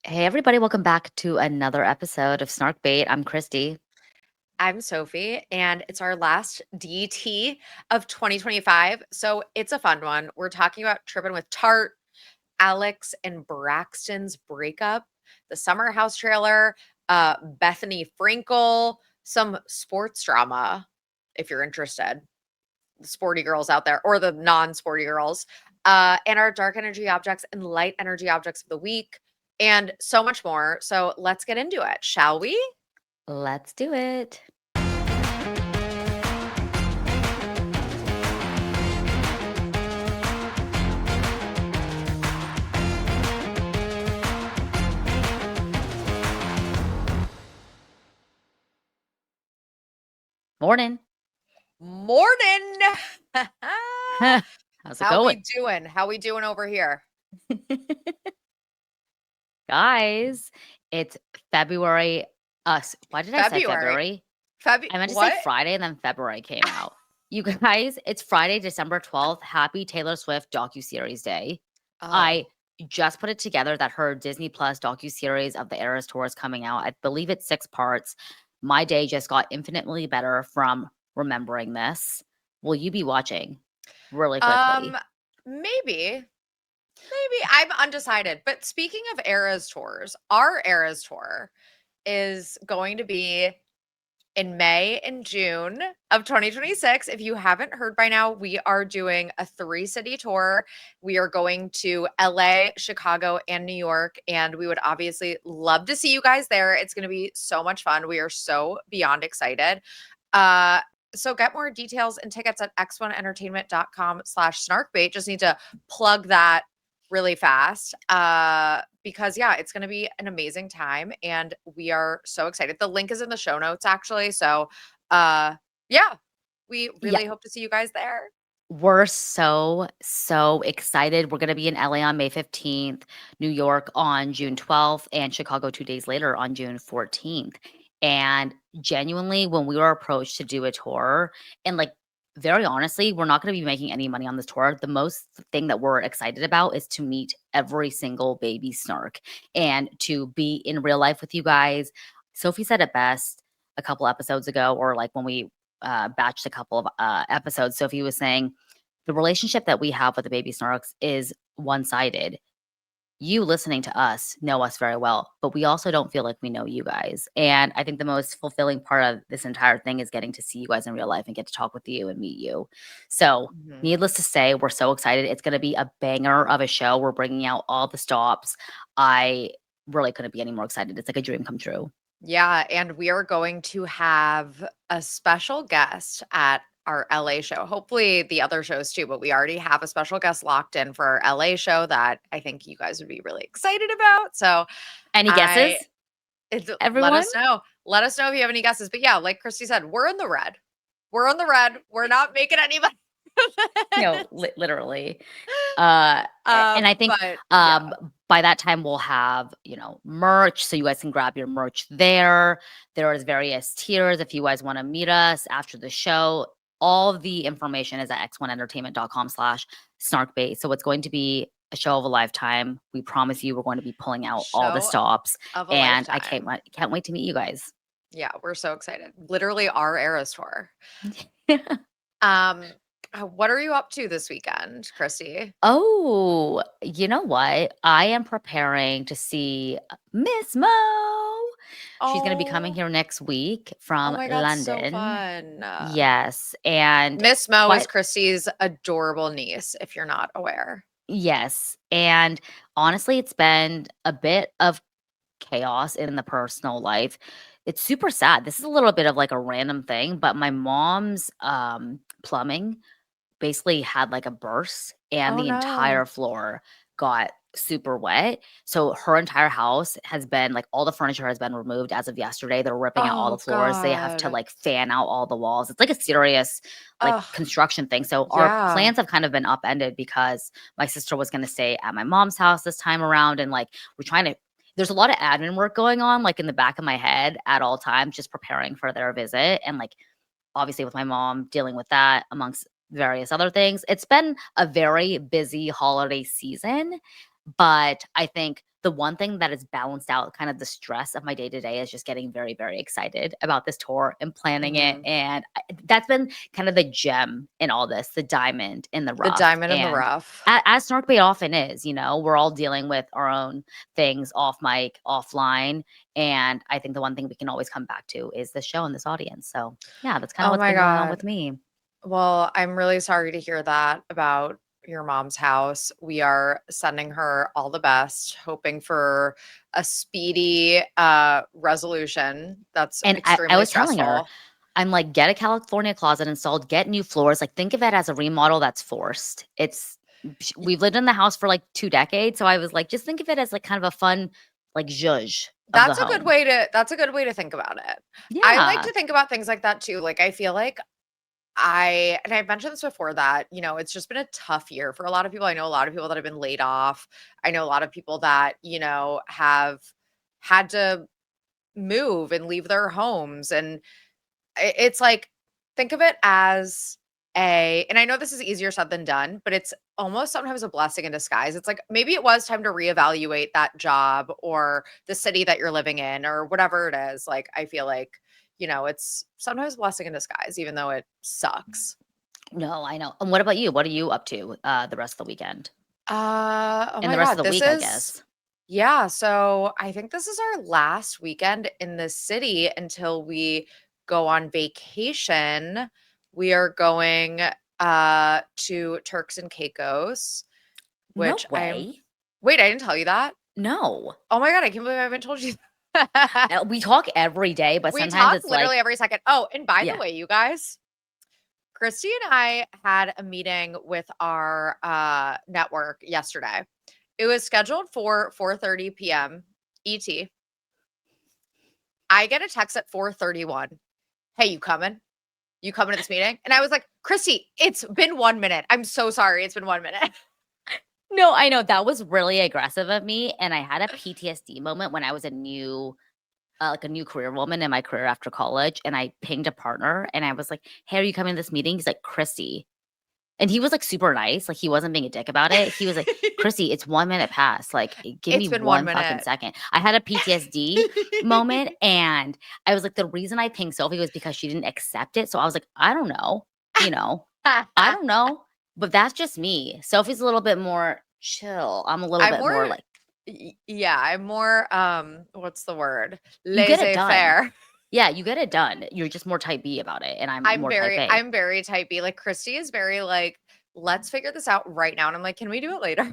Hey, everybody, welcome back to another episode of Snark Bait. I'm Christy. I'm Sophie, and it's our last DT of 2025. So it's a fun one. We're talking about Trippin With Tarte, Alix and Braxton's breakup, the summer house trailer, Bethenny Frankel, some sports drama, if you're interested, the sporty girls out there or the non-sporty girls, and our dark energy objects and light energy objects of the week, and so much more. So let's get into it, shall we? Let's do it. Morning. Morning. How's it How going? we doing? How we doing over here? Guys, it's February. Why did I say February. February? I meant to say What? Friday and then February came out. You guys, it's Friday, December 12th. Happy Taylor Swift docuseries day. Oh. I just put it together that her Disney Plus docuseries of the Eras Tour is coming out. I believe it's 6 parts. My day just got infinitely better from remembering this. Will you be watching really Um, quickly? maybe. Maybe. I'm undecided. But speaking of Eras tours, our Eras tour is going to be in May and June of 2026. If you haven't heard by now, we are doing a 3-city tour. We are going to LA, Chicago, and New York. And we would obviously love to see you guys there. It's going to be so much fun. We are so beyond excited. Uh, so get more details and tickets at x1entertainment.com/snarkbait. Just need to plug that really fast because yeah, it's going to be an amazing time and we are so excited. The link is in the show notes actually. So yeah, we Yeah, really hope to see you guys there. we're so excited. We're going to be in LA on May 15th, New York on June 12th, and Chicago 2 days later on June 14th. And genuinely, when we were approached to do a tour, and like very honestly, we're not going to be making any money on this tour. The most thing that we're excited about is to meet every single baby snark and to be in real life with you guys. Sophie said it best a couple episodes ago, or like when we batched a couple of episodes. Sophie was saying the relationship that we have with the baby snarks is one-sided. You listening to us know us very well, but we also don't feel like we know you guys. And I think the most fulfilling part of this entire thing is getting to see you guys in real life and get to talk with you and meet you. So, Mhm. needless to say, we're so excited. It's going to be a banger of a show. We're bringing out all the stops. I really couldn't be any more excited. It's like a dream come true. Yeah, and we are going to have a special guest at our LA show. Hopefully the other shows too, but we already have a special guest locked in for our LA show that I think you guys would be really excited about. So Any I guesses, let everyone? us know. Let us know if you have any guesses. But yeah, like Christy said, we're in the red. We're in the red. We're not making anybody. No, literally. And I think, But yeah. by that time we'll have, merch, so you guys can grab your merch there. There is various tiers if you guys wanna meet us after the show. All of the information is at x1entertainment.com/snarkbait. So it's going to be a show of a lifetime. We promise you we're going to be pulling out all the Show stops, of a and I can't lifetime. wait can't wait to meet you guys. Yeah, we're so excited. Literally our Eras tour. Um, what are you up to this weekend, Christy? Oh, you know what? I am preparing to see Miss Mo. She's gonna be coming Oh, here next week oh from my God, so London. fun. Yes, and Miss Mo is quite Christy's adorable niece, if you're not aware. yes, and honestly, it's been a bit of chaos in the personal life. It's super sad. This is a little bit of like a random thing, but my mom's plumbing basically had like a burst and Oh the no. entire floor got super wet. So her entire house has been like all the furniture has been removed as of yesterday. They're ripping out all the Oh floors. They have to God. like fan out all the walls. It's like a serious like Oh, construction thing. So our yeah. plans have kind of been upended because my sister was going to stay at my mom's house this time around and like we're trying to there's a lot of admin work going on like in the back of my head at all times just preparing for their visit and like obviously with my mom dealing with that amongst various other things. It's been a very busy holiday season, but I think the one thing that has balanced out kind of the stress of my day to day is just getting very, very excited about this tour and planning it. Mhm. And that's been kind of the gem in all this, the diamond in the The rough. diamond in the And rough. as Snark Bait often is, we're all dealing with our own things off mic, offline. And I think the one thing we can always come back to is this show and this audience. So yeah, that's kind of Oh what's my been going on god. with me. Well, I'm really sorry to hear that about your mom's house. We are sending her all the best, hoping for a speedy resolution. That's And I extremely was telling her, stressful. I'm like, "Get a California closet installed, get new floors." Like, think of it as a remodel that's forced. Y- We've lived in the house for, like, 2 decades, so I was like, "Just think of it as, like, kind of a fun, like, zhuzh of the home." That's a good way to think about it. I like Yeah. to think about things like that too. Like I feel like I've mentioned this before that, it's just been a tough year for a lot of people. I know a lot of people that have been laid off. I know a lot of people that, have had to move and leave their homes. And it's like, think of it as and I know this is easier said than done, but it's almost sometimes a blessing in disguise. It's like maybe it was time to reevaluate that job or the city that you're living in or whatever it is. Like, I feel like, it's sometimes a blessing in disguise, even though it sucks. No, I know. And what about you? What are you up to, the rest of the weekend? Oh And my the rest of God, the week, I guess. yeah. So I think this is our last weekend in the city until we go on vacation. We are going to Turks and Caicos, No which way. wait, I didn't tell you that. No. Oh my God, I can't believe I haven't told you. We talk every day, but We sometimes talk it's like literally every second. Oh, and by the yeah. way, you guys, Christy and I had a meeting with our network yesterday. It was scheduled for 4:30 p.m. ET. I get a text at 4:31. Hey, you coming? You coming to this meeting? And I was like, Christy, it's been 1 minute. I'm so sorry. It's been 1 minute. No, I know that was really aggressive of me, and I had a PTSD moment when I was like a new career woman in my career after college, and I pinged a partner, and I was like, "Hey, are you coming to this meeting?" He's like, "Chrissy," and he was like super nice, like he wasn't being a dick about it. He was like, "Chrissy, it's 1 minute past. Like, give me It's been one one fucking minute. second." I had a PTSD moment, and I was like, the reason I pinged Sophie was because she didn't accept it. So I was like, I don't know, you know, I don't know, but that's just me. Sophie's a little bit more chill. I'm a little I'm bit more more like yeah, I'm more what's the word? you get it done. Laissez-faire. Yeah, you get it done. You're just more type B about it, and I'm more type A. I'm very type B. Like Christy is very like, let's figure this out right now. And I'm like, can we do it later?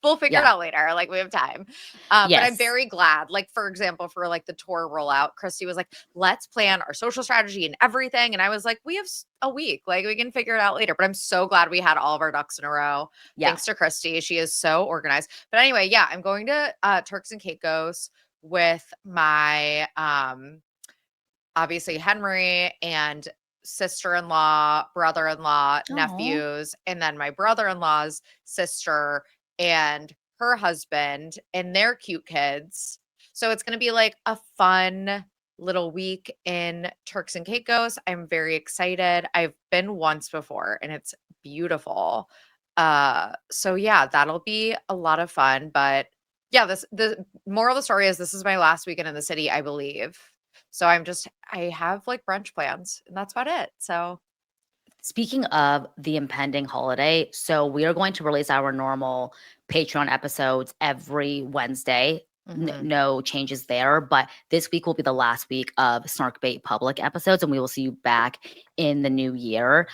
We'll figure it Yeah. out later. Like we have time. But I'm Yes. very glad. Like, for example, for like the tour rollout, Christy was like, let's plan our social strategy and everything. And I was like, we have a week. Like we can figure it out later. But I'm so glad we had all of our ducks in a row. Yeah. Thanks to Christy. She is so organized. But anyway, yeah, I'm going to Turks and Caicos with my obviously Henry and sister-in-law, brother-in-law, Oh. nephews, and then my brother-in-law's sister and her husband and their cute kids. So it's going to be like a fun little week in Turks and Caicos. I'm very excited. I've been once before and it's beautiful. So yeah, that'll be a lot of fun, but yeah, this the moral of the story is this is my last weekend in the city, I believe. So I have like brunch plans and that's about it. So, Speaking of the impending holiday, so we are going to release our normal Patreon episodes every Wednesday. mhm. No changes there, but this week will be the last week of Snarkbait public episodes, and we will see you back in the new year,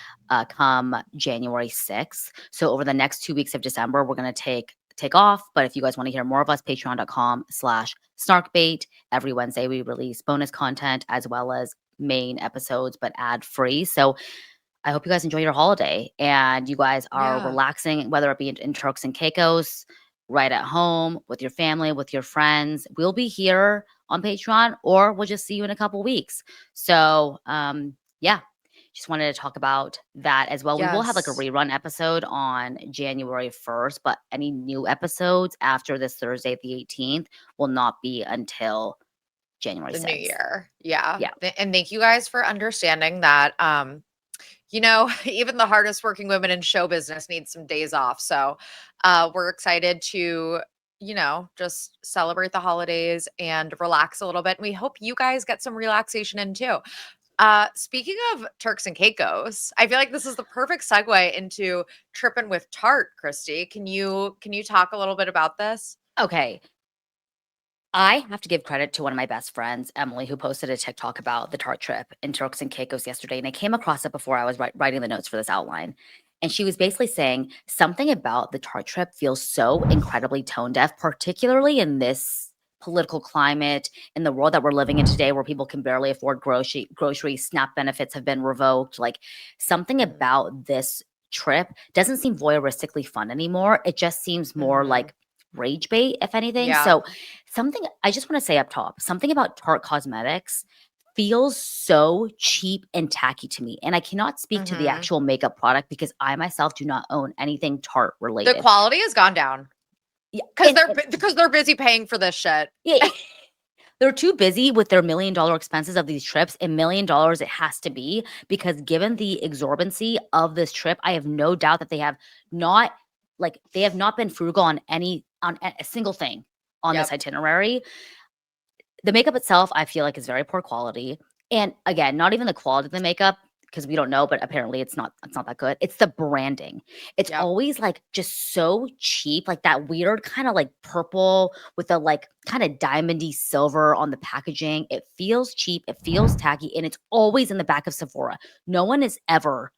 come January 6th. So over the next 2 weeks of December, we're gonna take off. But if you guys want to hear more of us, patreon.com/snarkbait. Every Wednesday we release bonus content as well as main episodes, but ad free. So I hope you guys enjoy your holiday and you guys are Yeah. relaxing, whether it be in Turks and Caicos, right at home, with your family, with your friends. We'll be here on Patreon, or we'll just see you in a couple weeks. So, yeah, just wanted to talk about that as well. We will have like a Yes. rerun episode on January 1st, but any new episodes after this Thursday, the 18th, will not be until January The new 6th. year. Yeah. Yeah. And thank you guys for understanding that even the hardest working women in show business need some days off. So, we're excited to just celebrate the holidays and relax a little bit. And we hope you guys get some relaxation in too. Speaking of Turks and Caicos, I feel like this is the perfect segue into Trippin' with Tarte, Christy. Can you talk a little bit about this? Okay. I have to give credit to one of my best friends, Emily, who posted a TikTok about the Tarte trip in Turks and Caicos yesterday. And I came across it before I was writing the notes for this outline. And she was basically saying something about the Tarte trip feels so incredibly tone deaf, particularly in this political climate, in the world that we're living in today, where people can barely afford groceries, SNAP benefits have been revoked. Like something Mhm. about this trip doesn't seem voyeuristically fun anymore. It just seems more Mhm. like rage bait, if anything. Yeah. So something I just want to say up top, something about Tarte Cosmetics feels so cheap and tacky to me. And I cannot speak to the Mhm. actual makeup product because I myself do not own anything Tarte The related. quality has gone down Yeah, because they're busy paying for this shit. yeah, they're too busy with their $1 million expenses of these trips. $1 million it has to be because given the exorbitancy of this trip, I have no doubt that not they have not been frugal on a single thing on this Yep. itinerary. The makeup itself, I feel like is very poor quality. And again, not even the quality of the makeup because we don't know, but apparently it's not that good. It's the branding. It's Yep. always like just so cheap, like that weird kind of like purple with a like kind of diamondy silver on the packaging. It feels cheap, it feels tacky, and it's always in the back of Sephora. No one is ever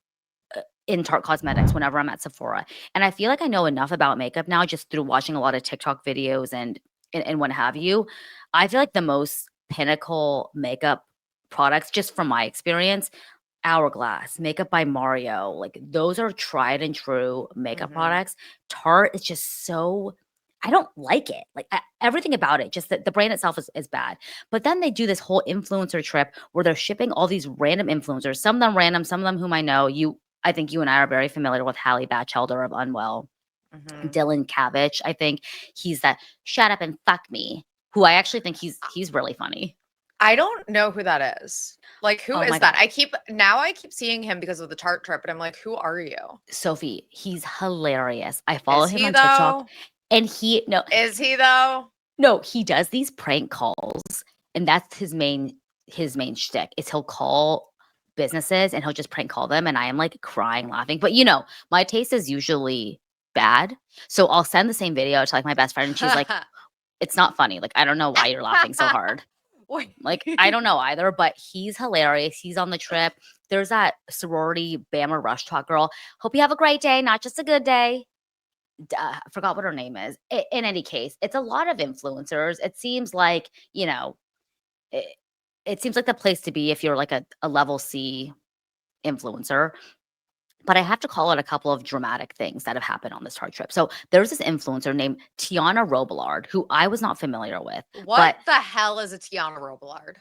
in Tarte Cosmetics whenever I'm at Sephora. And I feel like I know enough about makeup now just through watching a lot of TikTok videos and what have you. I feel like the most pinnacle makeup products, just from my experience, Hourglass, Makeup by Mario, like those are tried and true makeup Mhm. products. Tarte is just so I don't like it. Like everything about it, just the brand itself is bad. But then they do this whole influencer trip where they're shipping all these random influencers, some of them random, some of them whom I know. I think you and I are very familiar with Hallie Batchelder of Unwell, Mhm. Dylan Cabbage. I think he's that shut up and fuck me, who I actually think he's really funny. I don't know who that is. Like, who Oh is my that? god. I keep seeing him because of the Tarte trip, and I'm like, who are you? Sophie, he's hilarious. I follow Is him he on TikTok though? and he no Is he though? no, he does these prank calls and that's his main shtick is he'll call businesses and he'll just prank call them and I am like crying laughing. But my taste is usually bad. So I'll send the same video to like my best friend and she's like, it's not funny. Like, I don't know why you're laughing so hard. Wait. Like, I don't know either, but he's hilarious. He's on the trip. There's that sorority Bama Rush Talk girl. Hope you have a great day, not just a good day. I forgot what her name is. In any case, it's a lot of influencers. It seems like, it, it seems like the place to be if you're like a level C influencer. But I have to call out a couple of dramatic things that have happened on this Tarte trip. So there's this influencer named Tiana Robillard, who I was not familiar with, What but the hell is a Tiana Robillard?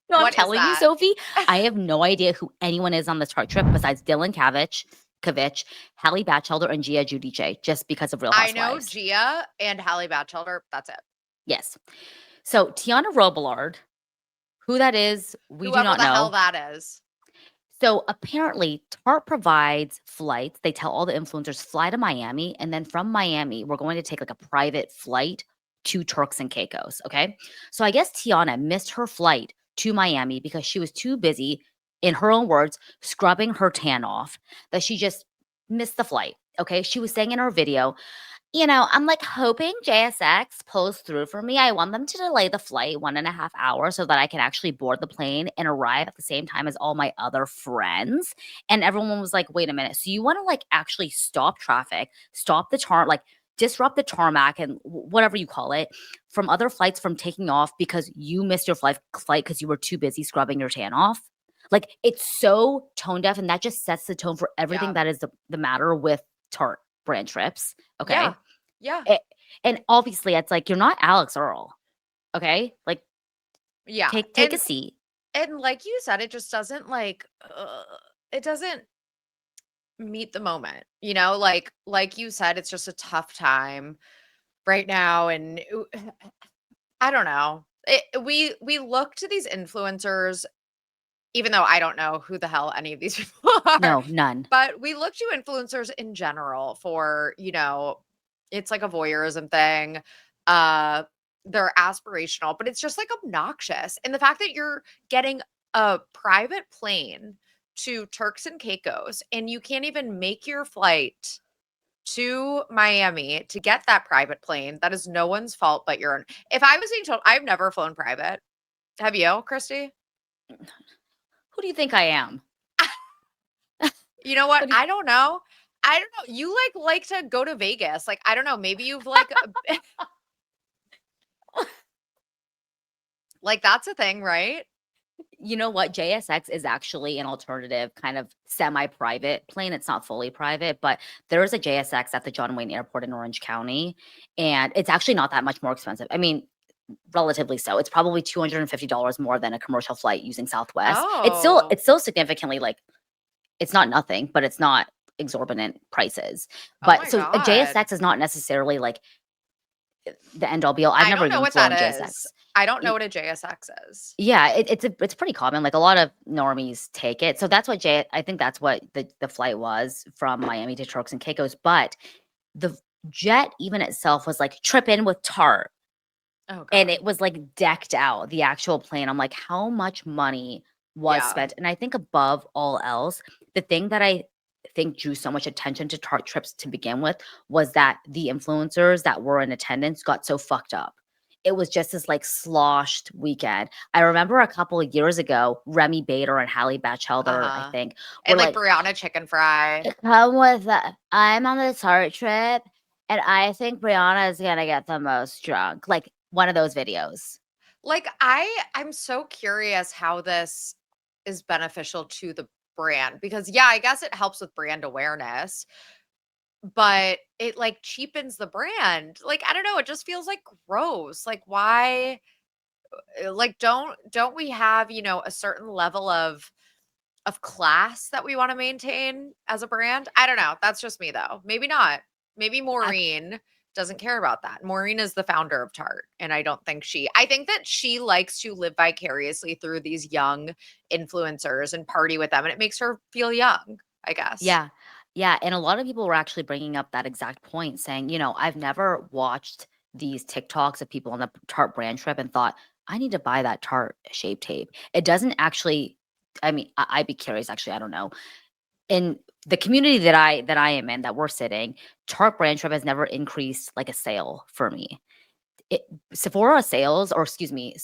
no, I'm What is telling you, that? Sophie, I have no idea who anyone is on this Tarte trip besides Dylan Kavich, Hallie Batchelder, and Gia Giudice, just because of Real I know Housewives. Gia and Hallie Batchelder. That's it. Yes. So Tiana Robillard, who that is, we do Whoever not the hell know. that is. So apparently, Tarte provides flights. They tell all the influencers fly to Miami, and then from Miami, we're going to take like a private flight to Turks and Caicos. Okay. So I guess Tiana missed her flight to Miami because she was too busy, in her own words, scrubbing her tan off, that she just missed the flight. Okay. She was saying in her video, I'm like hoping JSX pulls through for me. I want them to delay the flight 1.5 hours so that I can actually board the plane and arrive at the same time as all my other friends. And everyone was like, wait a minute. So you want to like actually stop traffic, stop the like disrupt the tarmac and whatever you call it from other flights from taking off because you missed your flight because you were too busy scrubbing your tan off. Like it's so tone deaf and that just sets the tone for everything Yeah. that is the matter with Tarte brand trips. Yeah. Okay. Yeah. It and obviously, it's like, you're not Alix Earle, okay? Like, Yeah. take a seat. And like you said, it just doesn't it doesn't meet the moment. Like you said, it's just a tough time right now and I don't know. We look to these influencers even though I don't know who the hell any of these people are, No, none. but we look to influencers in general for, It's like a voyeurism thing. Uh, they're aspirational, but it's just like obnoxious. And the fact that you're getting a private plane to Turks and Caicos and you can't even make your flight to Miami to get that private plane, that is no one's fault but your own. If I was being told, I've never flown private. Have you, Christy? Who do you think I am? You know what? What do I don't know. I don't know. You like to go to Vegas. Like, I don't know. Maybe you've like like that's a thing, right? You know what? JSX is actually an alternative kind of semi-private plane. It's not fully private, but there is a JSX at the John Wayne Airport in Orange County, and it's actually not that much more expensive. I mean, relatively so. It's probably $250 more than a commercial flight using Southwest. It's still Oh. it's still significantly like it's not nothing, but it's not exorbitant prices. Oh But my so a god. JSX is not necessarily like the end all be all. I've I never don't know even what that flown is. JSX. I don't know what a JSX is. Yeah, it's pretty common, like, a lot of normies take it, so that's what J I think that's what the flight was from Miami to Turks and Caicos, but the jet even itself was, like, "Trippin' with Tarte," Oh and god. it was, like, decked out, the actual plane. I'm like, "How much money was Yeah. spent?" And I think above all else, the thing that I think drew so much attention to Tarte trips to begin with was that the influencers that were in attendance got so fucked up. It was just this, like, sloshed weekend. I remember a couple of years ago, Remy Bader and Hallie Batchelder, I Uh-huh. think, were And like like, Brianna chicken fry. "Come with I'm on the Tarte trip, and I think Brianna is gonna get the most drunk." Like, one of those videos. Like I'm so curious how this is beneficial to the brand because yeah, I guess it helps with brand awareness, but it like cheapens the brand. Like I don't know, it just feels like gross. Like why like don't we have, a certain level of class that we want to maintain as a brand? I don't know. That's just me though. Maybe not. Maybe I Maureen doesn't care about that. Maureen is the founder of Tarte, and I think that she likes to live vicariously through these young influencers and party with them, and it makes her feel young, I guess. Yeah. Yeah, and a lot of people were actually bringing up that exact point saying, "I've never watched these TikToks of people on the Tarte brand trip and thought, I need to buy that Tarte Shape Tape." It doesn't actually I mean, I'd be curious, actually, I don't know. In the community that I am in, that we're sitting, Tarte brand trip has never increased, like, a sale for me. It Sephora sales, or excuse me,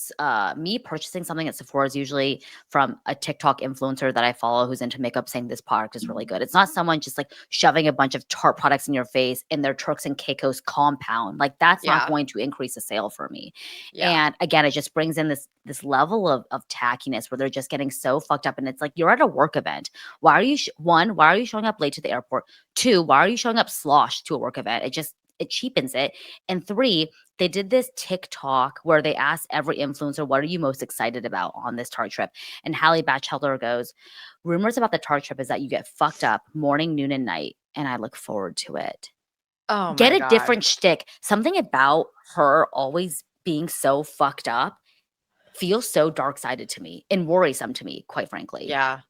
me purchasing something at Sephora is usually from a TikTok influencer that I follow who's into makeup saying this product is really good. It's not someone just like shoving a bunch of Tarte products in your face in their Turks and Caicos compound. Like, that's not Yeah. going to increase a sale for me. Yeah. And again, it just brings in this level of tackiness where they're just getting so fucked up. And it's like, you're at a work event. Why are you one? Why are you showing up late to the airport? Two, why are you showing up sloshed to a work event? It cheapens it. And three, they did this TikTok where they asked every influencer, "What are you most excited about on this Tarte trip?" And Hallie Batchelder goes, "Rumors about the Tarte trip is that you get fucked up morning, noon, and night, and I look forward to it." Oh Get my a god. different shtick. Something about her always being so fucked up feels so dark-sided to me and worrisome to me, quite frankly. Yeah.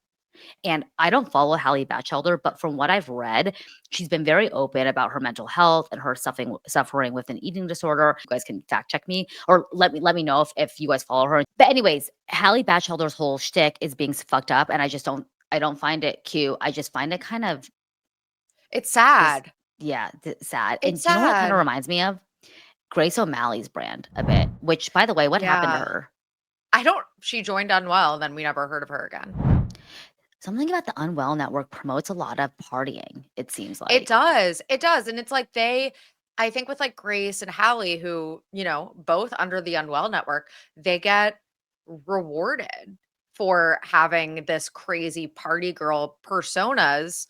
And I don't follow Hallie Batchelder, but from what I've read, she's been very open about her mental health and her suffering with an eating disorder. You guys can fact check me or let me know if you guys follow her. But anyways, Hallie Batchelder's whole shtick is being fucked up, and I don't find it cute. I just find it kind of It's this sad. yeah, sad. It's And do you know what it kind of sad. reminds me of? Grace O'Malley's brand a bit, which, by the way, what happened to Yeah. her? I don't she joined Unwell, then we never heard of her again. Something about the Unwell Network promotes a lot of partying, it seems It like. does, it does, and it's like I think with, like, Grace and Hallie who, both under the Unwell Network, they get rewarded for having this crazy party girl personas.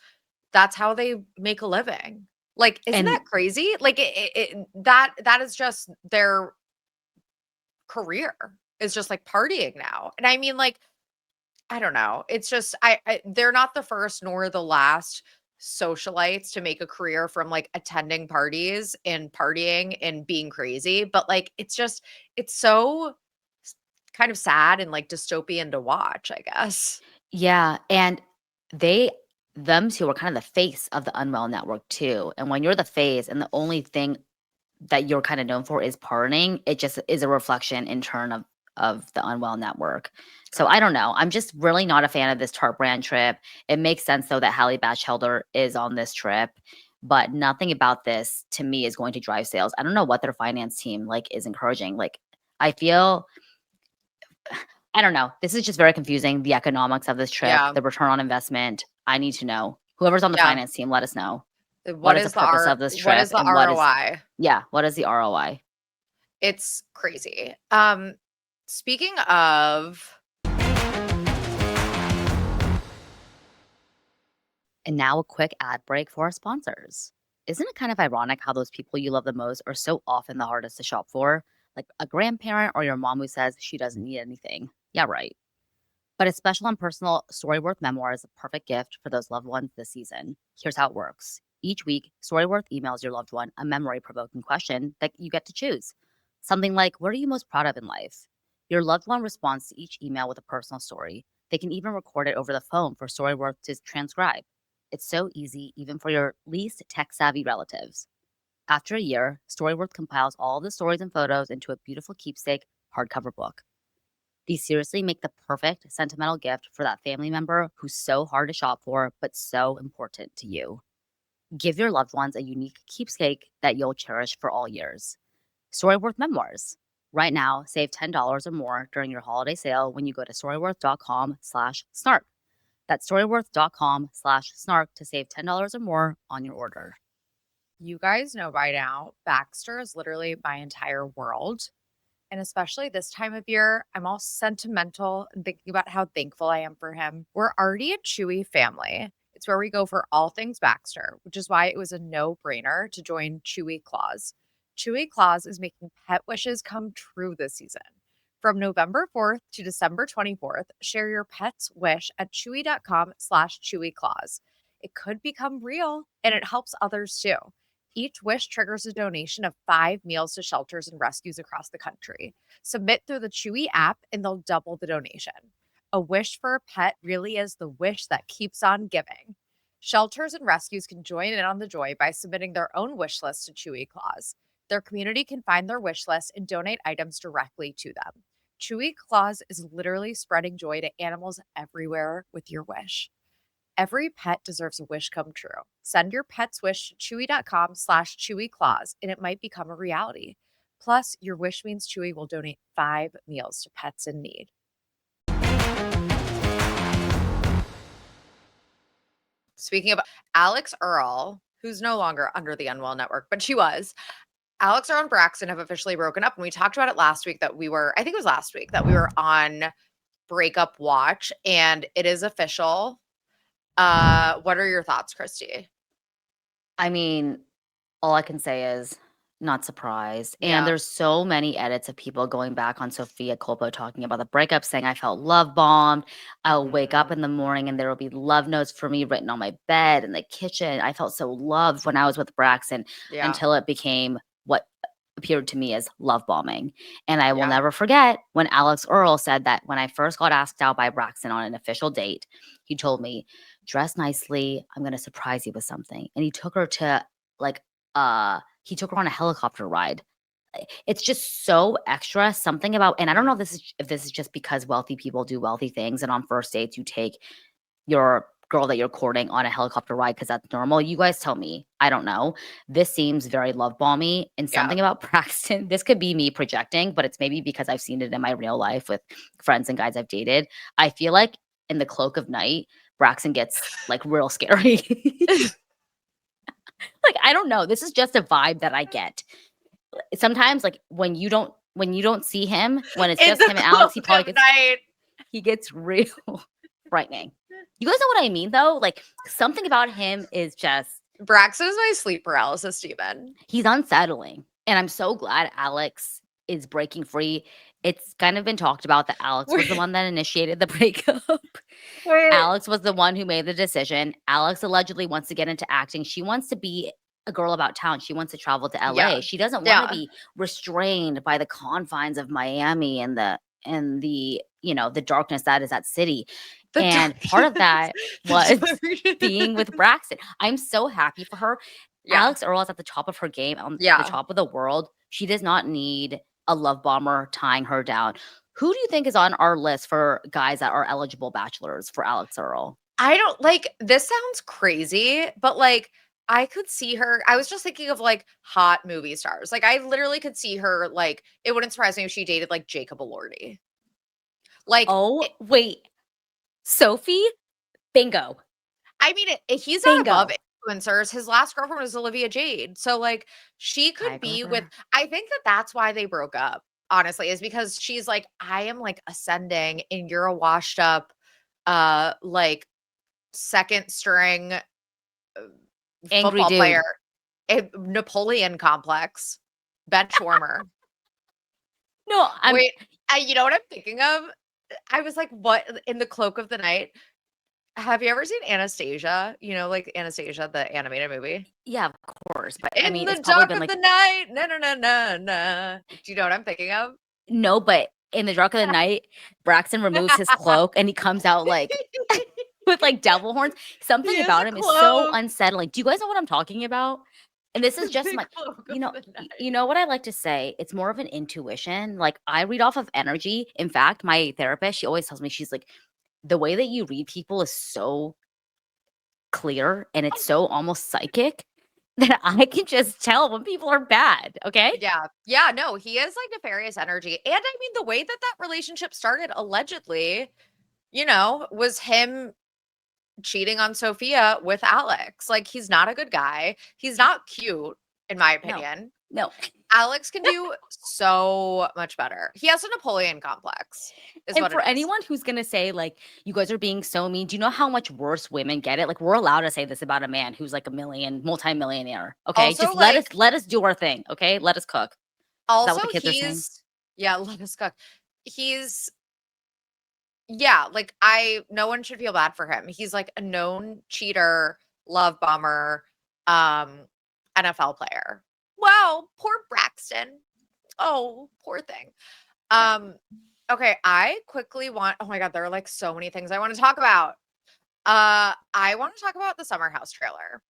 That's how they make a living. Like, isn't And that crazy? Like, that is just their career, is just, like, partying now, and I mean, like, I don't know. It's just they're not the first nor the last socialites to make a career from like attending parties and partying and being crazy, but like it's so kind of sad and like dystopian to watch, I guess. yeah, and they them two are kind of the face of the Unwell Network too. And when you're the face and the only thing that you're kind of known for is partying, it just is a reflection in turn of the Unwell Network. So I Oh, don't know. I'm just really not a fan of this Tarte brand trip. It makes sense though that Halle Batchelder is on this trip, but nothing about this to me is going to drive sales. I don't know what their finance team like is encouraging. Like I feel I don't know. This is just very confusing. The economics of this trip, yeah. the return on investment. I need to know. Whoever's on the Yeah. finance team, let us know. What What is the is the purpose R of this what trip is the and ROI? what is the ROI? It's crazy. Speaking of And now a quick ad break for our sponsors. Isn't it kind of ironic how those people you love the most are so often the hardest to shop for? Like a grandparent or your mom who says she doesn't need anything. Yeah, right. But a special and personal Storyworth Memoir is a perfect gift for those loved ones this season. Here's how it works. Each week, Storyworth emails your loved one a memory provoking question that you get to choose. Something like, what are you most proud of in life? Your loved one responds to each email with a personal story. They can even record it over the phone for Storyworth to transcribe. It's so easy, even for your least tech savvy relatives. After a year, Storyworth compiles all the stories and photos into a beautiful keepsake hardcover book. These seriously make the perfect sentimental gift for that family member who's so hard to shop for, but so important to you. Give your loved ones a unique keepsake that you'll cherish for all years. Storyworth Memoirs. Right now, save $10 or more during your holiday sale when you go to storyworth.com/snark. That's storyworth.com/snark to save $10 or more on your order. you guys know by now, Baxter is literally my entire world. And especially this time of year, I'm all sentimental and thinking about how thankful I am for him. We're already a Chewy family. It's where we go for all things Baxter, which is why it was a no brainer to join Chewy Claus. Chewy Claus is making pet wishes come true this season. From November 4th to December 24th, share your pet's wish at chewy.com/chewyclaus. It could become real and it helps others too. Each wish triggers a donation of 5 meals to shelters and rescues across the country. Submit through the Chewy app and they'll double the donation. A wish for a pet really is the wish that keeps on giving. Shelters and rescues can join in on the joy by submitting their own wish list to Chewy Claus. Their community can find their wish list and donate items directly to them. Chewy Claus is literally spreading joy to animals everywhere with your wish. Every pet deserves a wish come true. Send your pet's wish to chewy.com/chewyclaus and it might become a reality. Plus, your wish means Chewy will donate 5 meals to pets in need. Speaking of Alix Earle, who's no longer under the Unwell Network, but she was. Alix Earle and Braxton have officially broken up. And we talked about it last week that I think it was last week, that we were on Breakup Watch and it is official. What are your thoughts, Christy? I mean, all I can say is not surprised. And Yeah. there's so many edits of people going back on Sophia Colpo talking about the breakup, saying I felt love bombed. I'll wake up Mhm. in the morning and there will be love notes for me written on my bed in the kitchen. I felt so loved when I was with Braxton Yeah. until it became what appeared to me as love bombing. And I will Yeah. never forget when Alix Earle said that when I first got asked out by Braxton on an official date, he told me, dress nicely. I'm going to surprise you with something. And he took her to like he took her on a helicopter ride. It's just so extra. Something about, and I don't know if this is just because wealthy people do wealthy things, and on first dates you take your girl that you're courting on a helicopter ride because that's normal. You guys tell me. I don't know. This seems very love balmy, and Yeah. something about Braxton. This could be me projecting, but it's maybe because I've seen it in my real life with friends and guys I've dated. I feel like in the cloak of night, Braxton gets like real scary. Like I don't know. This is just a vibe that I get. Sometimes like when you don't see him, when it's In just the him and Alex, cloak of night. he gets real frightening. You guys know what I mean though? Like something about him is just Braxton is my sleep paralysis demon. he's unsettling. And I'm so glad Alex is breaking free. It's kind of been talked about that Alex was the Wait, one that initiated the breakup. wait. Alex was the one who made the decision. Alex allegedly wants to get into acting. She wants to be a girl about town. She wants to travel to Yeah. LA. She doesn't want to Yeah. be restrained by the confines of Miami and the you know the darkness that is that city. The And part of darkness. that was being with The Braxton. I'm so happy for her. Yeah. Alix Earle is at the top of her game, on the Yeah. top of the world. She does not need a love bomber tying her down. Who do you think is on our list for guys that are eligible bachelors for Alix Earle? I don't like this sounds crazy, but like I could see her. I was just thinking of like hot movie stars. Like I literally could see her like it wouldn't surprise me if she dated like Jacob Elordi. Like Oh, wait. Sophie? Bingo. I mean, he's not above Bingo. influencers. His last girlfriend was Olivia Jade. So, like, she I could agree be with with, her. I think that that's why they broke up, honestly, is because she's like, I am like ascending and you're a washed up, like second string Angry football player, dude. a Napoleon complex, bench warmer. No, I'm Wait, you know what I'm thinking of? I was like, what in the cloak of the night? Have you ever seen Anastasia? You know, like Anastasia, the animated movie? yeah, of course. But I In mean, the it's probably dark been of like the night, na na na na na. Do you know what I'm thinking of? no, but in the dark of the night, Braxton removes his cloak and he comes out like with like devil horns. He Something has about a him is so cloak, unsettling. Do you guys know what I'm talking about? And this is the just big my, cloak you of know, the you night. know what I like to say? It's more of an intuition. Like I read off of energy. In fact, my therapist, she always tells me, she's like, the way that you read people is so clear and it's so almost psychic that I can just tell when people are bad. Okay. Yeah. Yeah, no, he is like nefarious energy. And I mean, the way that that relationship started allegedly, was him cheating on Sophia with Alex. Like, he's not a good guy. He's not cute, in my No, opinion. no. Alex can do so much better. He has a Napoleon complex, is And what it for is. anyone who's gonna say, like, you guys are being so mean, do you know how much worse women get it? Like, we're allowed to say this about a man who's like a million, multimillionaire. Okay. Also, Just let us like, do our thing. Okay. Let us cook. Is that also what the kids are saying? he's yeah, let us cook. He's yeah, like I no one should feel bad for him. He's like a known cheater, love bomber, um, NFL player. Wow, poor Braxton. Oh, poor thing. Yeah. Um, okay, I quickly want oh my god, there are like so many things I want to talk about. I want to talk about the Summer House trailer.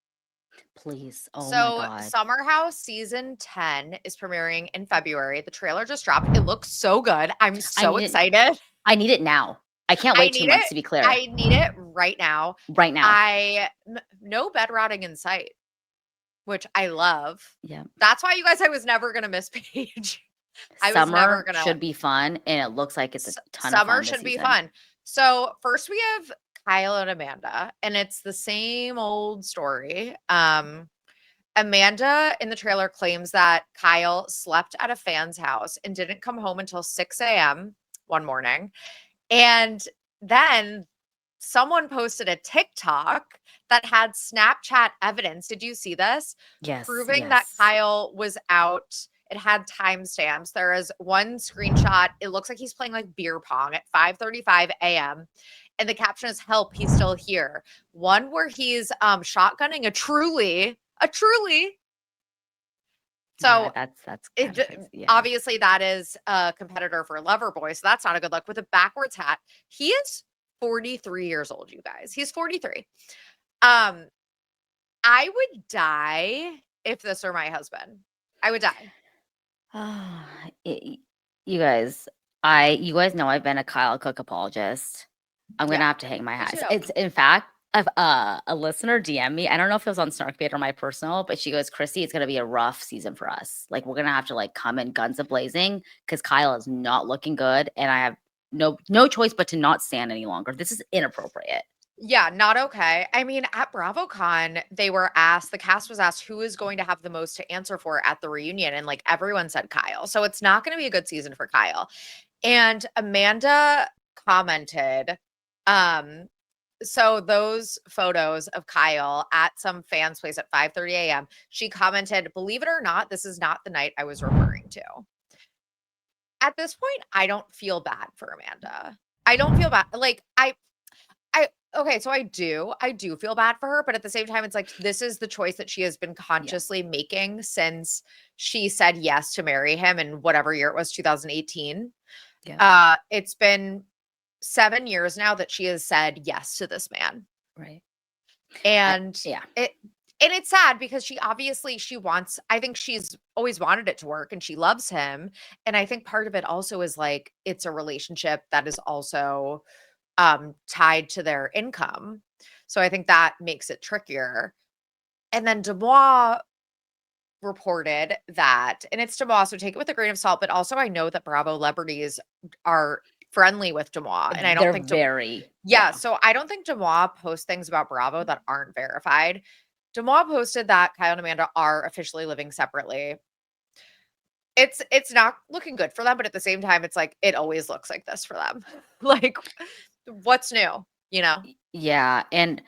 Please. Oh my So, God. Summer House season 10 is premiering in February. The trailer just dropped. It looks so good. I'm I so need it. excited. I need it now. I can't I wait two need months it. to be clear. I need it right now. Right now. No bed rotting in sight, which I love. Yeah. That's why you guys, I was never gonna miss Paige. I was never Summer gonna. should be fun. And it looks like it's a ton of Summer fun this should be season. fun. So first we have Kyle and Amanda, and it's the same old story. Amanda in the trailer claims that Kyle slept at a fan's house and didn't come home until 6 a.m. one morning. And then someone posted a TikTok that had Snapchat evidence. Did you see this? Yes. Proving that Yes. Kyle was out. It had timestamps. There is one screenshot. It looks like he's playing like beer pong at 5:35 a.m. And the caption is help, he's still here. One where he's shotgunning a truly. Yeah. So That's kind of it crazy. Yeah. obviously that is a competitor for Loverboy, so that's not a good look with a backwards hat. He is 43 years old, you guys. He's 43. Um, I would die if this were my husband. I would die. Ah, you guys, you guys know I've been a Kyle Cook apologist. I'm gonna Yeah, have to hang my me hat. too. It's in fact, a listener DM me. I don't know if it was on Snarkbait or my personal, but she goes, Christy, it's gonna be a rough season for us. Like we're gonna have to like come in guns a blazing because Kyle is not looking good, and I have no choice but to not stand any longer. This is inappropriate. Yeah, not okay. I mean, at BravoCon, the cast was asked who is going to have the most to answer for at the reunion, and like everyone said Kyle. So it's not going to be a good season for Kyle. And Amanda commented, um, so those photos of Kyle at some fan's place at 5:30 a.m., she commented, believe it or not, this is not the night I was referring to. At this point, I don't feel bad for Amanda. I don't feel bad. Like I okay, so I do feel bad for her, but at the same time, it's like this is the choice that she has been Yeah, consciously making since she said yes to marry him in whatever year it was, 2018. yeah. It's been 7 years now that she has said yes to this man. Right. And Yeah. it's sad because she wants, I think she's always wanted it to work and she loves him. And I think part of it also is like it's a relationship that is also tied to their income. So I think that makes it trickier. And then Demois reported that, and it's Demois, so take it with a grain of salt, but also I know that Bravo celebrities are friendly with Demois, and I don't They're think very, yeah, so I don't think Demois posts things about Bravo that aren't verified. Demois posted that Kyle and Amanda are officially living separately. It's not looking good for them, but at the same time, it's like it always looks like this for them. Like, what's new? You know? yeah. And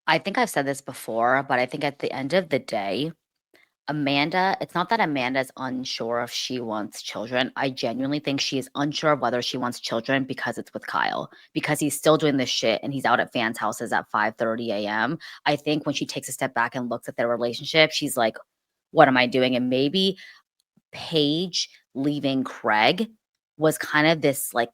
I think I've said this before, but I think at the end of the day, it's not that Amanda's unsure if she wants children. I genuinely think she is unsure of whether she wants children because it's with Kyle, because he's still doing this shit and he's out at fans' houses at 5:30 a.m. I think when she takes a step back and looks at their relationship, she's like, what am I doing? And maybe Paige leaving Craig was kind of this like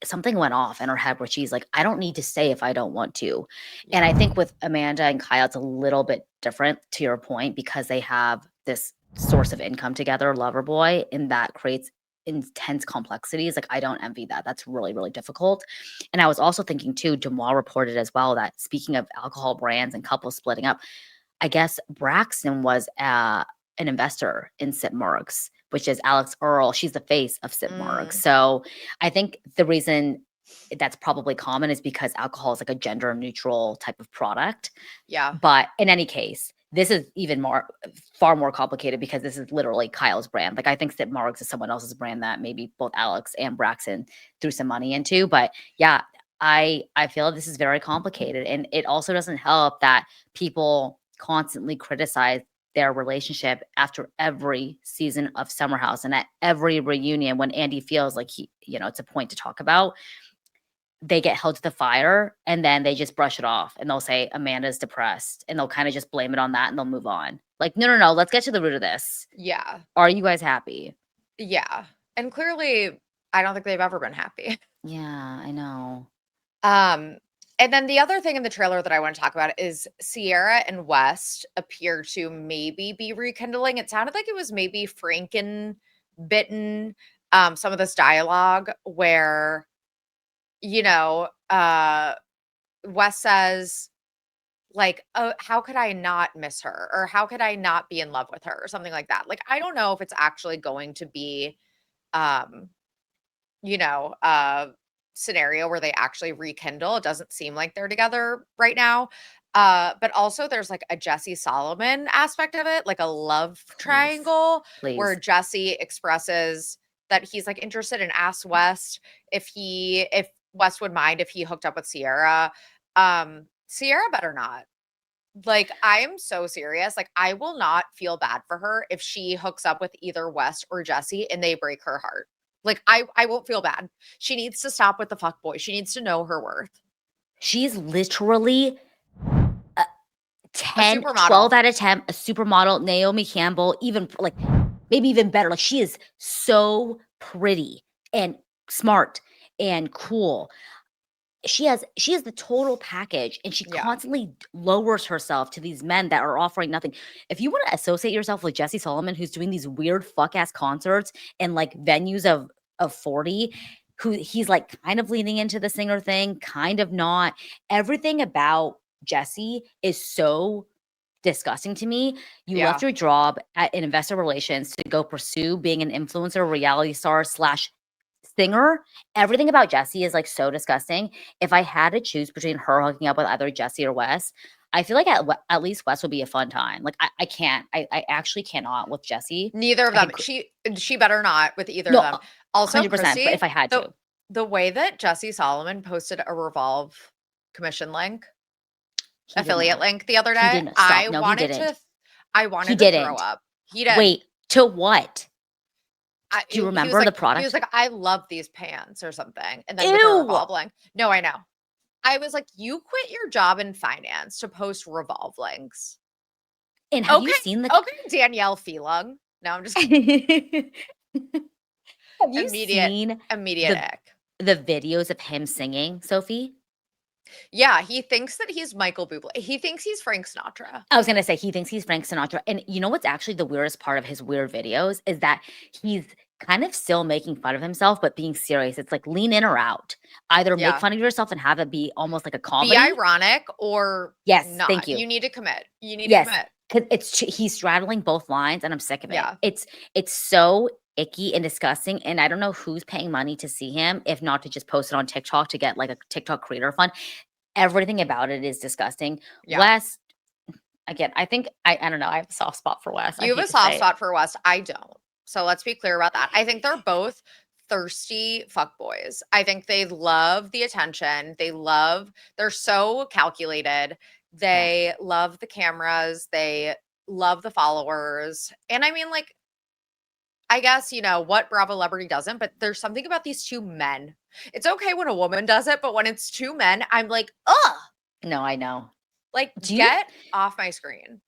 something went off in her head where she's like, I don't need to stay if I don't want to. And I Yeah. think with Amanda and Kyle, it's a little bit different to your point because they have this source of income together, lover boy, and that creates intense complexities. Like I don't envy that. That's really, really difficult. And I was also thinking too, Demois reported as well that speaking of alcohol brands and couples splitting up, I guess Braxton was an investor in Sip Marks, which is Alix Earle. She's the face of Sip Marks. Mm, So I think the reason that's probably common is because alcohol is like a gender neutral type of product. yeah. But in any case, this is far more complicated because this is literally Kyle's brand. Like I think Sip Marks is someone else's brand that maybe both Alix and Braxton threw some money into. But yeah, I feel this is very complicated. And it also doesn't help that people constantly criticize their relationship after every season of Summer House and at every reunion when Andy feels like it's a point to talk about, they get held to the fire and then they just brush it off and they'll say Amanda's depressed and they'll kind of just blame it on that and they'll move on. Like, no, no, no, let's get to the root of this. Yeah. Are you guys happy? Yeah. And clearly, I don't think they've ever been happy. Yeah, I know. Um, and then the other thing in the trailer that I want to talk about is Sierra and West appear to maybe be rekindling. It sounded like it was maybe Franken bitten, some of this dialogue where, you know, West says, like, "Oh, how could I not miss her? Or how could I not be in love with her?" Or something like that. Like, I don't know if it's actually going to be um you know, scenario where they actually rekindle. It doesn't seem like they're together right now. But also there's like a Jesse Solomon aspect of it, like a love Please, triangle where please. Jesse expresses that he's like interested and asks West if West would mind if he hooked up with Sierra. Sierra better not. Like, I am so serious. Like, I will not feel bad for her if she hooks up with either West or Jesse and they break her heart. Like, I won't feel bad. She needs to stop with the fuck boy. She needs to know her worth. She's literally a A 10, supermodel. 12 out of 10, a supermodel, Naomi Campbell, even like maybe even better. Like she is so pretty and smart and cool. She has the total package and she Yeah. constantly lowers herself to these men that are offering nothing. If you want to associate yourself with Jesse Solomon, who's doing these weird fuck ass concerts and like venues of 40, who he's like kind of leaning into the singer thing, kind of not. Everything about Jesse is so disgusting to me. You left Yeah. your job in investor relations to go pursue being an influencer, reality star slash singer. Everything about Jessie is like so disgusting. If I had to choose between her hooking up with either Jessie or Wes, I feel like at least Wes would be a fun time. Like I can't. I actually cannot with Jessie. Neither of I them. think She better not with either of no, them. Also, 100%. But Christy, if I had the to, the way that Jesse Solomon posted a Revolve commission link, he did affiliate not. link the other He day, didn't stop. No, he didn't. I He wanted to throw didn't. up. He did. Wait, to what? Do you He was remember the like, product? "I love these pants," or something, and then with a Ew. Revolve link. No, I know. I was like, "You quit your job in finance to post Revolve links." And have you Okay, seen the okay, Danielle Phelan. No, I'm just have you immediate seen immediate the ick. the videos of him singing, Sophie. Yeah, he thinks that he's Michael Bublé. He thinks he's Frank Sinatra. I was gonna say he thinks he's Frank Sinatra, and you know what's actually the weirdest part of his weird videos is that he's kind of still making fun of himself, but being serious. It's like lean in or out. Either make Yeah. fun of yourself and have it be almost like a Be comedy. ironic or Yes, not. thank you. You need to commit. You need to Yes, commit. because he's straddling both lines, and I'm sick of it. Yeah. It's so icky and disgusting, and I don't know who's paying money to see him, if not to just post it on TikTok to get like a TikTok creator fund. Everything about it is disgusting. Yeah. Wes, again, I think I don't know. I have a soft spot for Wes. I You have hate a to soft say it. spot for West. I don't. So let's be clear about that. I think they're both thirsty fuckboys. I think they love the attention. They're so calculated. Yeah. They love the cameras. They love the followers. And I mean, like, I guess, what Bravo celebrity doesn't, but there's something about these two men. It's okay when a woman does it, but when it's two men, I'm like, ugh, No, I know. like, Do you get off my screen.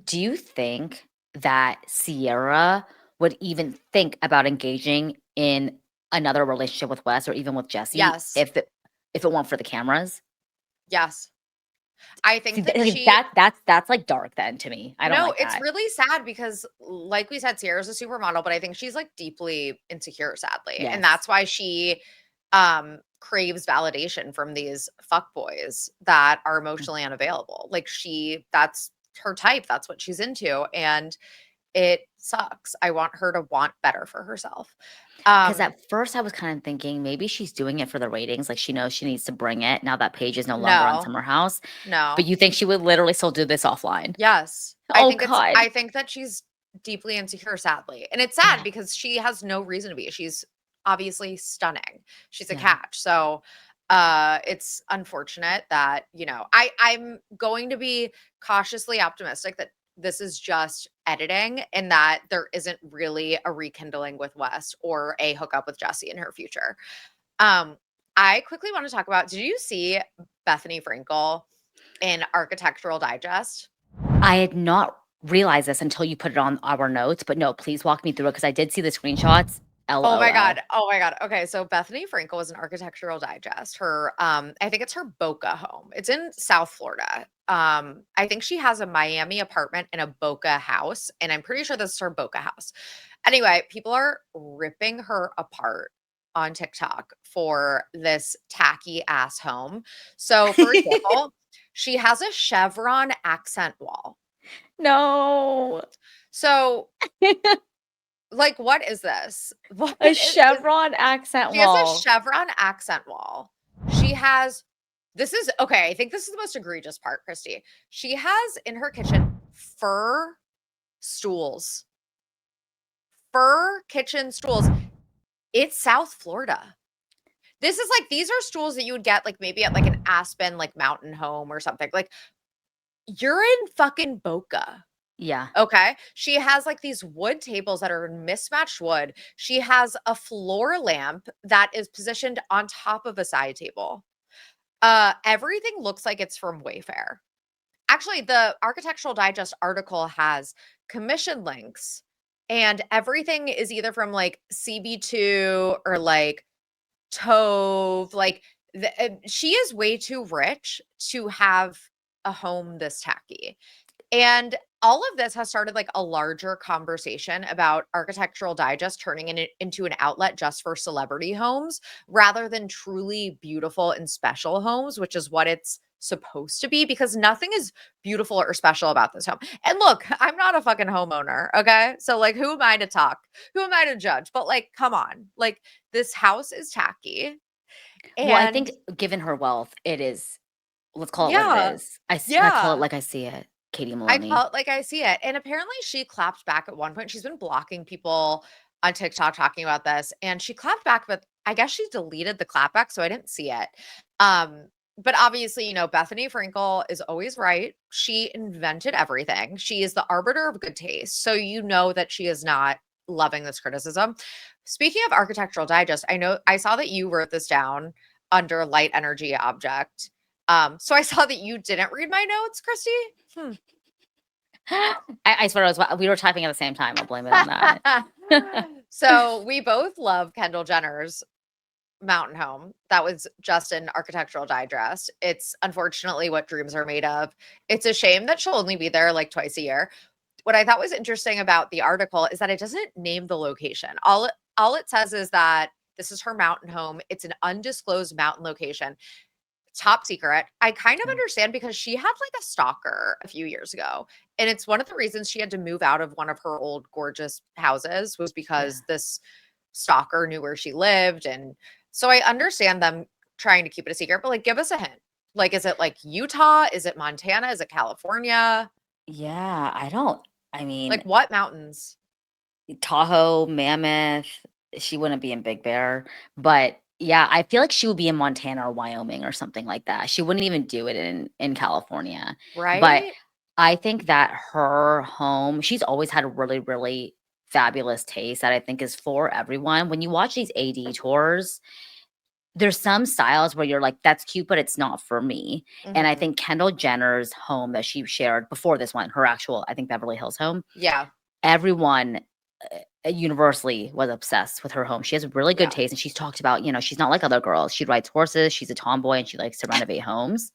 do you think that Sierra would even think about engaging in another relationship with Wes or even with Jesse Yes. if it weren't for the cameras? Yes. I See, think that like, she that's like dark then to me. I don't No, like it's that. really sad because, like we said, Sierra's a supermodel, but I think she's like deeply insecure, sadly. And Yes. that's why she craves validation from these fuckboys that are emotionally unavailable. Like that's her type, that's what she's into. And it sucks. I want her to want better for herself. Because Um, at first I was kind of thinking maybe she's doing it for the ratings, like she knows she needs to bring it now that Paige is no longer on no, Summer House. But no. you think she would literally still do this offline? Yes. Oh God. I think that she's deeply insecure, sadly. And it's sad Yeah. because she has no reason to be. She's obviously stunning. She's a Yeah. catch. So it's unfortunate that, I'm going to be cautiously optimistic that this is just editing and that there isn't really a rekindling with Wes or a hookup with Jesse in her future. Um, I quickly want to talk about, did you see Bethenny Frankel in Architectural Digest? I had not realized this until you put it on our notes, but no, please walk me through it because I did see the screenshots. Oh my LOL. god. Oh my god. Okay, so Bethany Frankel was an Architectural Digest. Her I think it's her Boca home. It's in South Florida. I think she has a Miami apartment and a Boca house, and I'm pretty sure this is her Boca house. Anyway, people are ripping her apart on TikTok for this tacky ass home. So, for example, she has a chevron accent wall. No. So, like, what is this? What A is chevron accent She has a wall. chevron accent wall. She has This is okay, I think this is the most egregious part, Christy. She has in her kitchen fur stools. Fur kitchen stools. It's South Florida. This is like these are stools that you would get like maybe at like an Aspen like mountain home or something. Like you're in fucking Boca. Yeah. Okay. She has like these wood tables that are mismatched wood. She has a floor lamp that is positioned on top of a side table. Everything looks like it's from Wayfair. Actually, the Architectural Digest article has commission links and everything is either from like CB2 or like Tove. Like she is way too rich to have a home this tacky. And all of this has started like a larger conversation about Architectural Digest turning it into an outlet just for celebrity homes rather than truly beautiful and special homes, which is what it's supposed to be because nothing is beautiful or special about this home. And look, I'm not a fucking homeowner, okay? So like who am I to talk? Who am I to judge? But like come on. Like this house is tacky Well, I and think given her wealth, it is let's call it what it yeah. is. I call it Yeah. like I see it, Katie I Maloney. call it like I see it. And apparently she clapped back at one point. She's been blocking people on TikTok talking about this. And she clapped back, but I guess she deleted the clapback, so I didn't see it. But obviously, Bethany Frankel is always right. She invented everything. She is the arbiter of good taste. So you know that she is not loving this criticism. Speaking of Architectural Digest, I saw that you wrote this down under light energy object. So I saw that you didn't read my notes, Christy. Hmm. I swear we were typing at the same time. I'll blame it on that. So we both love Kendall Jenner's mountain home that was just an Architectural Digest. It's unfortunately what dreams are made of. It's a shame that she'll only be there like twice a year. What I thought was interesting about the article is that it doesn't name the location. All it says is that this is her mountain home. It's an undisclosed mountain location. Top secret. I kind of Yeah. understand because she had like a stalker a few years ago. And it's one of the reasons she had to move out of one of her old gorgeous houses was Yeah. because this stalker knew where she lived. And so I understand them trying to keep it a secret, but like give us a hint. Like, is it like Utah? Is it Montana? Is it California? Yeah, I mean, Like what mountains? Tahoe, Mammoth, she wouldn't be in Big Bear, but yeah, I feel like she would be in Montana or Wyoming or something like that. She wouldn't even do it in California. But Right? I think that her home, she's always had a really, really fabulous taste that I think is for everyone. When you watch these AD tours, there's some styles where you're like, "That's cute, but it's not for me." And I Mhm. think Kendall Jenner's home that she shared before this one, her actual, I think, Beverly Hills home, Yeah. everyone, universally was obsessed with her home. She has really good Yeah. taste, and she's talked about, she's not like other girls. She rides horses, she's a tomboy, and she likes to renovate homes.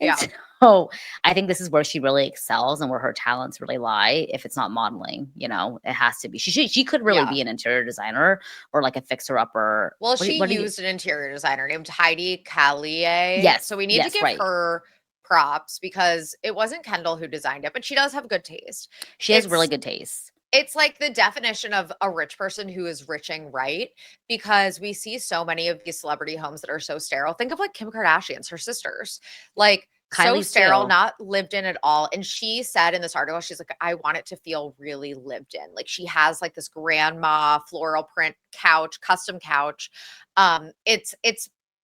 And Yeah. so I think this is where she really excels and where her talents really lie. If it's not modeling, it has to be. She could really Yeah. be an interior designer or like a fixer upper. Well, What do, she what do you used an interior designer named Heidi Callier. Yes, So we need to yes, give right. her props because it wasn't Kendall who designed it, but she does have good taste. She has really It's good taste. it's like the definition of a rich person who is riching right because we see so many of these celebrity homes that are so sterile. Think of like Kim Kardashian's, her sisters. Like so Kylie's sterile, too. not lived in at all. And she said in this article, she's like, I want it to feel really lived in. Like she has like this grandma floral print couch, custom couch.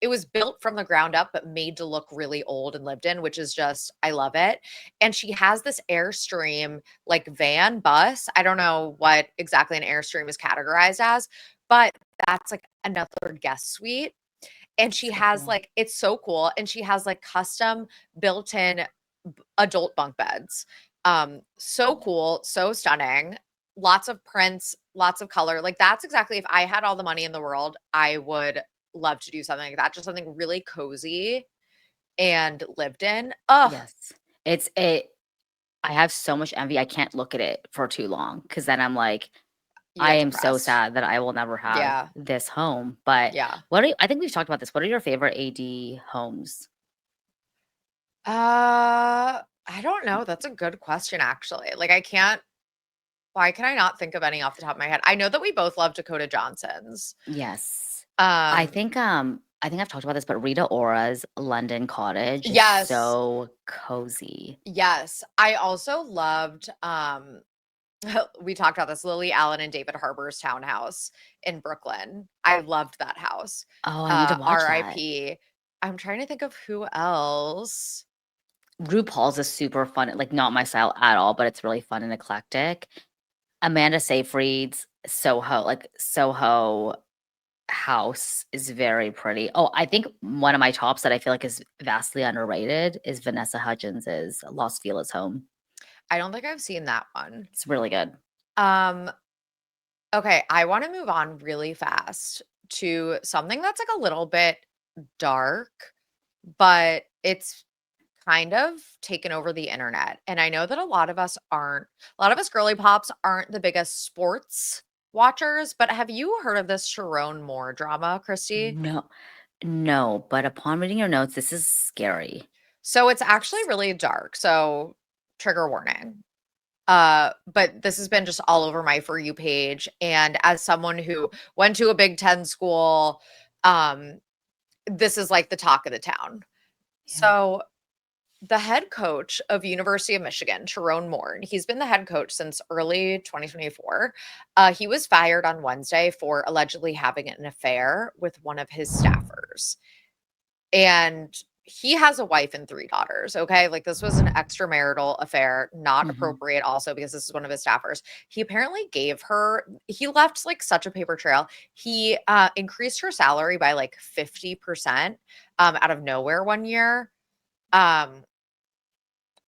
It was built from the ground up, but made to look really old and lived in, which is just, I love it. And she has this Airstream like van bus. I don't know what exactly an Airstream is categorized as, but that's like another guest suite. And she So has cool. like, it's so cool. And she has like custom built in adult bunk beds. So cool, so stunning. Lots of prints, lots of color. Like that's exactly if I had all the money in the world, I would love to do something like that. Just something really cozy and lived in. Oh, Yes. It's a I have so much envy. I can't look at it for too long because then I'm like, you I get am so depressed. sad that I will never have Yeah. this home. But Yeah. I think we've talked about this. What are your favorite AD homes? I don't know. That's a good question, actually. Like, I can't. Why can I not think of any off the top of my head? I know that we both love Dakota Johnson's. Yes. Um, I think I've talked about this, but Rita Ora's London Cottage is yes, so cozy. yes. I also loved. We talked about this. Lily Allen and David Harbour's townhouse in Brooklyn. I loved that house. Oh, I need to watch that. R.I.P. I'm trying to think of who else. RuPaul's is super fun, like not my style at all, but it's really fun and eclectic. Amanda Seyfried's Soho house is very pretty. Oh, I think one of my tops that I feel like is vastly underrated is Vanessa Hudgens's Los Feliz home. I don't think I've seen that one. It's really good. Um, Okay, I wanna move on really fast to something that's, like, a little bit dark, but it's kind of taken over the internet, and I know that a lot of us girly pops aren't the biggest sports watchers, but have you heard of this Sherrone Moore drama, Christy? No, no, but upon reading your notes, this is scary. So it's actually really dark, so trigger warning. But this has been just all over my For You page, and as someone who went to a Big 10 school, um, this is like the talk of the town. Yeah. So, the head coach of University of Michigan, Tyrone Moore, and he's been the head coach since early 2024. He was fired on Wednesday for allegedly having an affair with one of his staffers. And he has a wife and 3 daughters, okay? Like, this was an extramarital affair, not Mhm. appropriate also because this is one of his staffers. He left, like, such a paper trail. He, increased her salary by, like, 50%, out of nowhere one year. Um,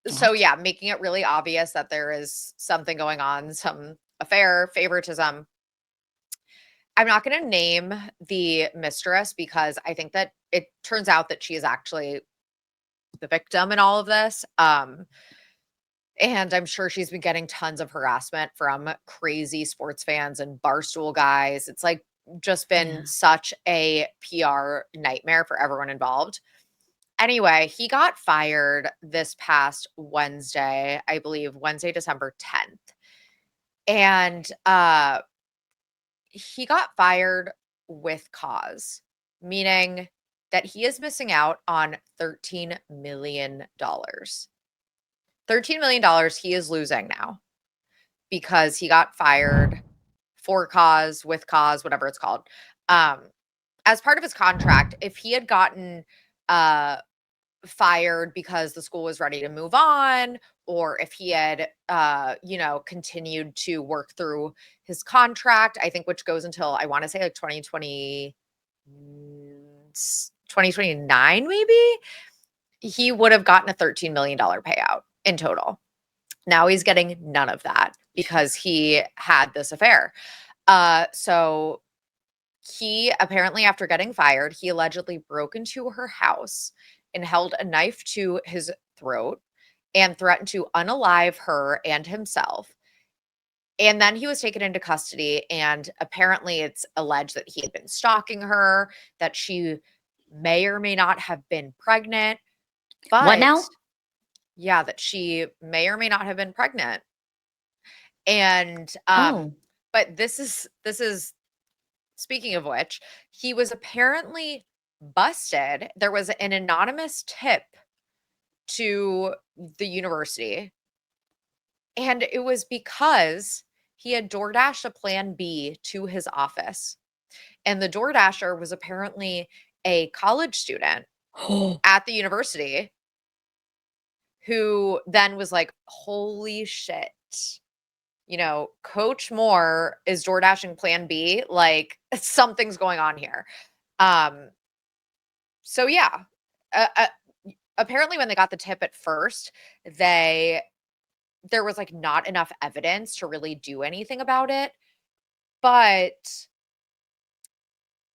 so, What? yeah, making it really obvious that there is something going on, some affair, favoritism. I'm not gonna name the mistress because I think that it turns out that she is actually the victim in all of this. And I'm sure she's been getting tons of harassment from crazy sports fans and barstool guys. It's like just been Yeah. such a PR nightmare for everyone involved. Anyway, he got fired this past Wednesday, I believe Wednesday, December 10th. And he got fired with cause, meaning that he is missing out on $13 million. $13 million he is losing now because he got fired for cause, with cause, whatever it's called. Um, as part of his contract, if he had gotten uh, fired because the school was ready to move on, or if he had, continued to work through his contract, I think which goes until I want to say like 2029, maybe, he would have gotten a $13 million payout in total. Now he's getting none of that because Jeez. he had this affair. So he apparently, after getting fired, he allegedly broke into her house and held a knife to his throat and threatened to unalive her and himself. And then he was taken into custody. And apparently, it's alleged that he had been stalking her, that she may or may not have been pregnant, What but now? yeah, that she may or may not have been pregnant. And Oh. but this is speaking of which, he was apparently busted. There was an anonymous tip to the university, and it was because he had DoorDashed a plan B to his office. And the DoorDasher was apparently a college student Oh. at the university who then was like, holy shit. Coach Moore is DoorDashing plan B. Like something's going on here. Um, So yeah, apparently when they got the tip at first, they there was like not enough evidence to really do anything about it. But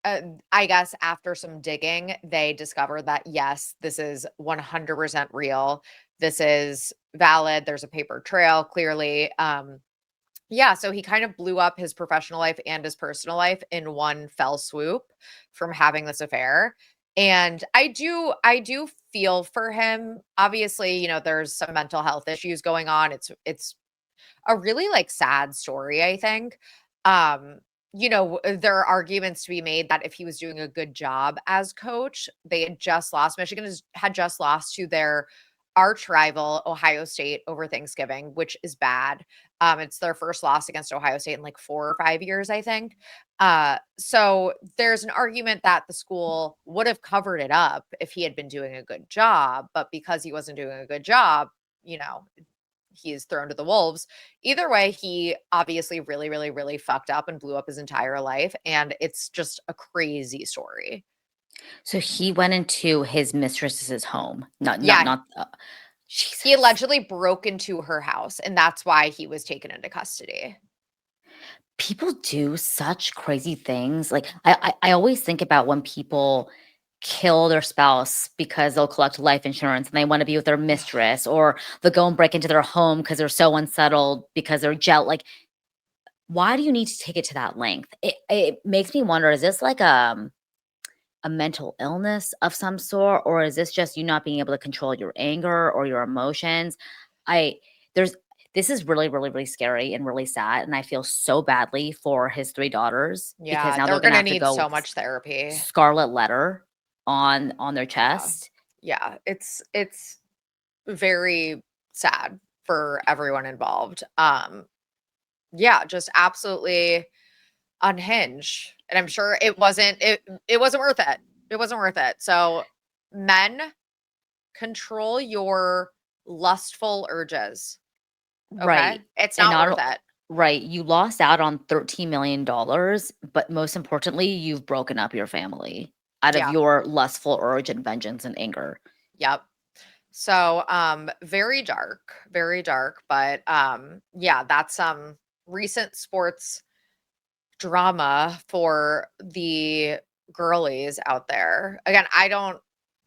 I guess after some digging, they discovered that yes, this is 100% real. This is valid. There's a paper trail clearly. Yeah, so he kind of blew up his professional life and his personal life in one fell swoop from having this affair. And I do feel for him. Obviously, there's some mental health issues going on. It's a really like sad story, I think. Um, there are arguments to be made that if he was doing a good job as coach, they had just lost. Had just lost to their arch rival, Ohio State, over Thanksgiving, which is bad. It's their first loss against Ohio State in like 4 or 5 years, I think. So there's an argument that the school would have covered it up if he had been doing a good job, but because he wasn't doing a good job, you know, he is thrown to the wolves. Either way, he obviously really, really, really fucked up and blew up his entire life. And it's just a crazy story. So he went into his mistress's home. Yeah, Not he Jesus. allegedly broke into her house, and that's why he was taken into custody. People do such crazy things. Like I always think about when people kill their spouse because they'll collect life insurance and they want to be with their Ugh. mistress, or they'll go and break into their home because they're so unsettled because they're like, why do you need to take it to that length? It makes me wonder, is this like a mental illness of some sort, or is this just you not being able to control your anger or your emotions? I there's This is really, really, really scary and really sad, and I feel so badly for his 3 daughters because Yeah, now they're they're gonna gonna have to need go so much therapy. scarlet letter on their Yeah. chest. Yeah, it's very sad for everyone involved. Yeah, just absolutely unhinged. And I'm sure it wasn't worth it. It wasn't worth it. So men, control your lustful urges. Okay? Right, It's and not not worth o it. right, you lost out on $13 million, but most importantly, you've broken up your family out of Yeah. your lustful urge and vengeance and anger. Yep. So very dark, but yeah, that's some recent sports drama for the girlies out there. Again, I don't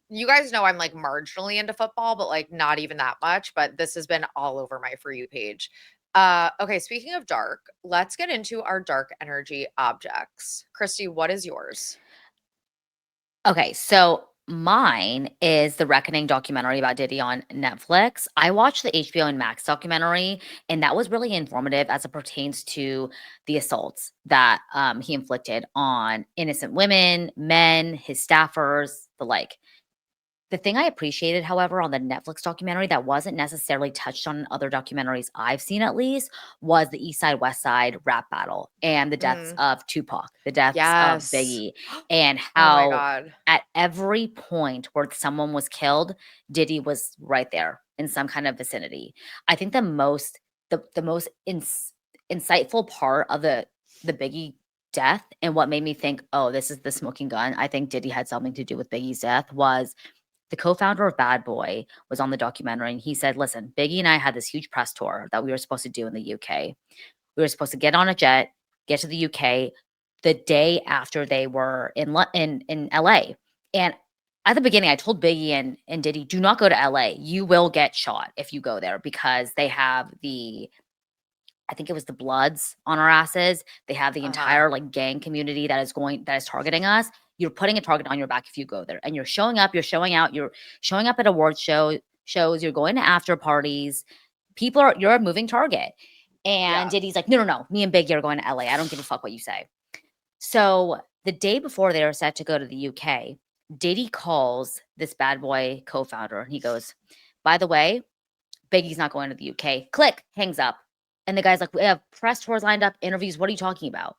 you guys know I'm like marginally into football, but like not even that much, but this has been all over my For You page. Okay, speaking of dark, let's get into our dark energy objects. Christy, what is yours? Okay, so mine is the Reckoning documentary about Diddy on Netflix. I watched the HBO and Max documentary, and that was really informative as it pertains to the assaults that he inflicted on innocent women, men, his staffers, the like. The thing I appreciated, however, on the Netflix documentary that wasn't necessarily touched on in other documentaries I've seen at least, was the East Side West Side rap battle and the deaths Mm, of Tupac, the deaths of yes. Biggie, and Oh my how God. at every point where someone was killed, Diddy was right there in some kind of vicinity. I think the most insightful part of the Biggie death and what made me think, "Oh, this is the smoking gun." I think Diddy had something to do with Biggie's death was the co-founder of Bad Boy was on the documentary, and he said, "Listen, Biggie and I had this huge press tour that we were supposed to do in the UK. We were supposed to get on a jet, get to the UK the day after they were in LA. And at the beginning, I told Biggie and Diddy, do not go to LA. You will get shot if you go there because they have I think it was the Bloods on our asses. They have the Uh-huh. entire like gang community that is targeting us. You're putting a target on your back if you go there. And you're showing up, you're showing out, you're showing up at shows, you're going to after parties. You're a moving target." And Yeah. Diddy's like, "No, no, no. Me and Biggie are going to LA. I don't give a fuck what you say." So the day before they were set to go to the UK, Diddy calls this Bad Boy co-founder and he goes, "By the way, Biggie's not going to the UK." Click, hangs up. And the guy's like, "We have press tours lined up, interviews. What are you talking about?"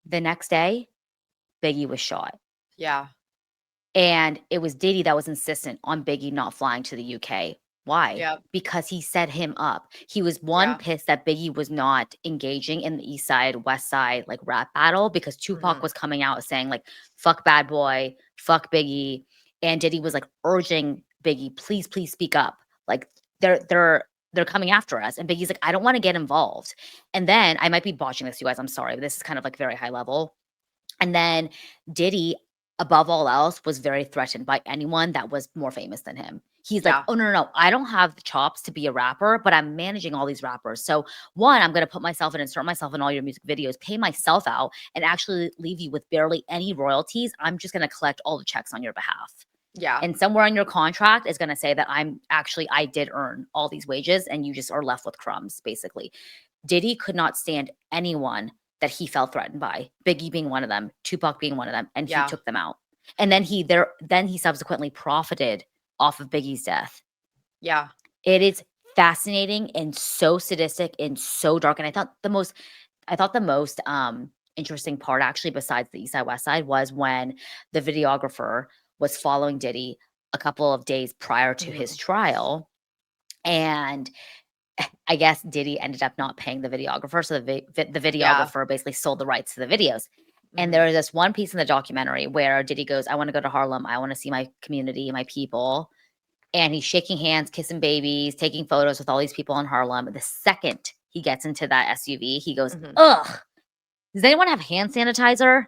The next day, Biggie was shot. Yeah. And it was Diddy that was insistent on Biggie not flying to the UK. Why? Yep. Because he set him up. He was one Yeah. pissed that Biggie was not engaging in the East Side, West Side like rap battle because Tupac Mhm. was coming out saying like fuck Bad Boy, fuck Biggie, and Diddy was like urging Biggie, please, please speak up. Like they're coming after us. And Biggie's like, I don't want to get involved. And then I might be botching this, you guys. I'm sorry, but this is kind of like very high level. And then Diddy, above all else, was very threatened by anyone that was more famous than him. He's like, Yeah. "Oh, no, no, no. I don't have the chops to be a rapper, but I'm managing all these rappers. So, one, I'm going to put myself and insert myself in all your music videos, pay myself out, and actually leave you with barely any royalties. I'm just going to collect all the checks on your behalf. Yeah. And somewhere in your contract is going to say that I did earn all these wages and you just are left with crumbs, basically." Diddy could not stand anyone that he felt threatened by, Biggie being one of them, Tupac being one of them, and he Yeah. took them out. And then he subsequently profited off of Biggie's death. Yeah. It is fascinating and so sadistic and so dark. And I thought the most interesting part actually besides the East Side West Side was when the videographer was following Diddy a couple of days prior to his Mhm. trial. And I guess Diddy ended up not paying the videographer, so the Yeah. videographer basically sold the rights to the videos. And Mhm. there is this one piece in the documentary where Diddy goes, "I want to go to Harlem. I want to see my community, my people." And he's shaking hands, kissing babies, taking photos with all these people in Harlem. The second he gets into that SUV, he goes, Mhm. "Ugh, does anyone have hand sanitizer?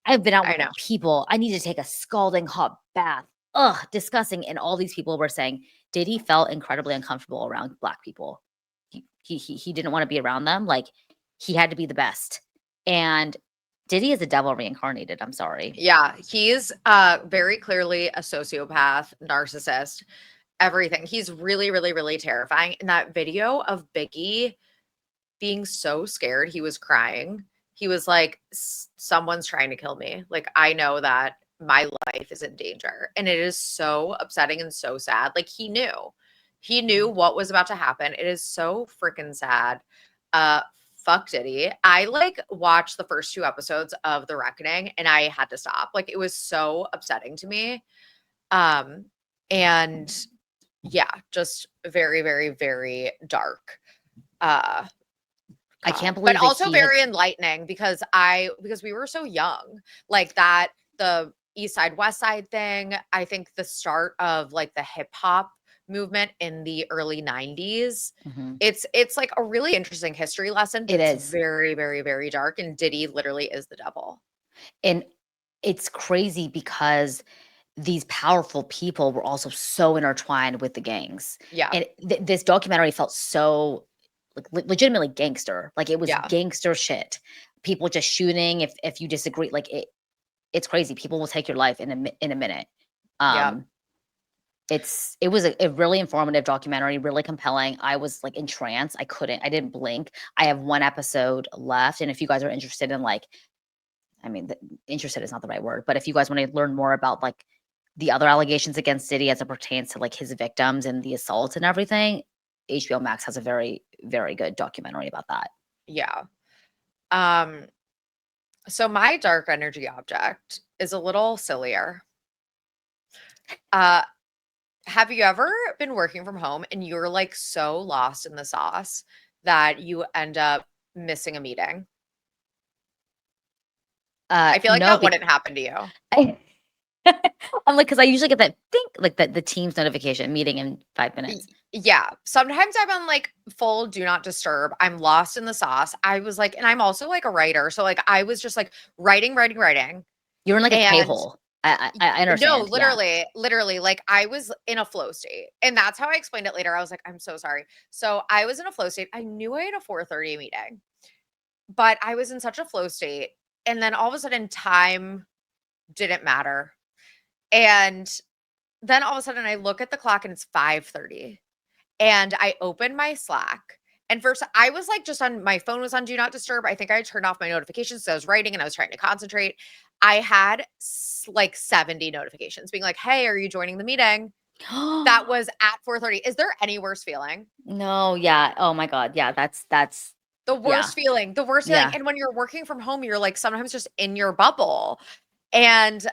I've been out I with know. the people. I need to take a scalding hot bath. Ugh, disgusting." And all these people were saying Diddy felt incredibly uncomfortable around Black people. He didn't want to be around them. Like he had to be the best. And Diddy is a devil reincarnated. I'm sorry. Yeah, he's very clearly a sociopath, narcissist, everything. He's really, really, really terrifying. In that video of Biggie being so scared, he was crying. He was like, Someone's trying to kill me. Like, I know that my life is in danger." And it is so upsetting and so sad. Like, he knew Mhm. what was about to happen. It is so freaking sad. Uh, Fuck Diddy. I like watched the first two episodes of The Reckoning and I had to stop. Like, it was so upsetting to me. Um, and yeah, just very, very, very dark. Uh, I can't God, but believe that also he has. very enlightening because we were so young. Like the East Side West Side thing, I think the start of like the hip hop movement in the early 90s. Mhm. It's like a really interesting history lesson, but It it's is. very, very, very dark, and Diddy literally is the devil. And it's crazy because these powerful people were also so intertwined with the gangs. Yeah, And this documentary felt so like legitimately gangster. Like it was yeah, gangster shit. People just shooting if you disagree. Like it's crazy. People will take your life in a minute. yeah. Um, it was a really informative documentary, really compelling. I was like entranced. I didn't blink. I have one episode left, and if you guys are interested in like I mean, interested is not the right word, but if you guys want to learn more about like the other allegations against Diddy as it pertains to like his victims and the assaults and everything, HBO Max has a very, very good documentary about that. Yeah. Um, so my dark energy object is a little sillier. Uh, have you ever been working from home and you're like so lost in the sauce that you end up missing a meeting? I feel like No, that wouldn't happen to you. I, I'm like, because I usually get that think like the Teams notification meeting in 5 minutes. Yeah. Sometimes I'm on like full do not disturb. I'm lost in the sauce. I was like, and I'm also like a writer. So like I was just like writing, writing, writing. You're in like a K And hole. I no, understand. Yeah. literally, like I was in a flow state. And that's how I explained it later. I was like, I'm so sorry. So I was in a flow state. I knew I had a 4:30 meeting, but I was in such a flow state. And then all of a sudden time didn't matter. And then all of a sudden I look at the clock and it's 5:30. And I opened my Slack. And first, I was like, just on my phone was on do not disturb. I think I turned off my notifications. So I was writing and I was trying to concentrate. I had like 70 notifications being like, hey, are you joining the meeting? That was at 4:30. Is there any worse feeling? No, yeah. Oh my God. Yeah, that's The yeah. worst feeling, the worst feeling. Yeah. And when you're working from home, you're like sometimes just in your bubble. And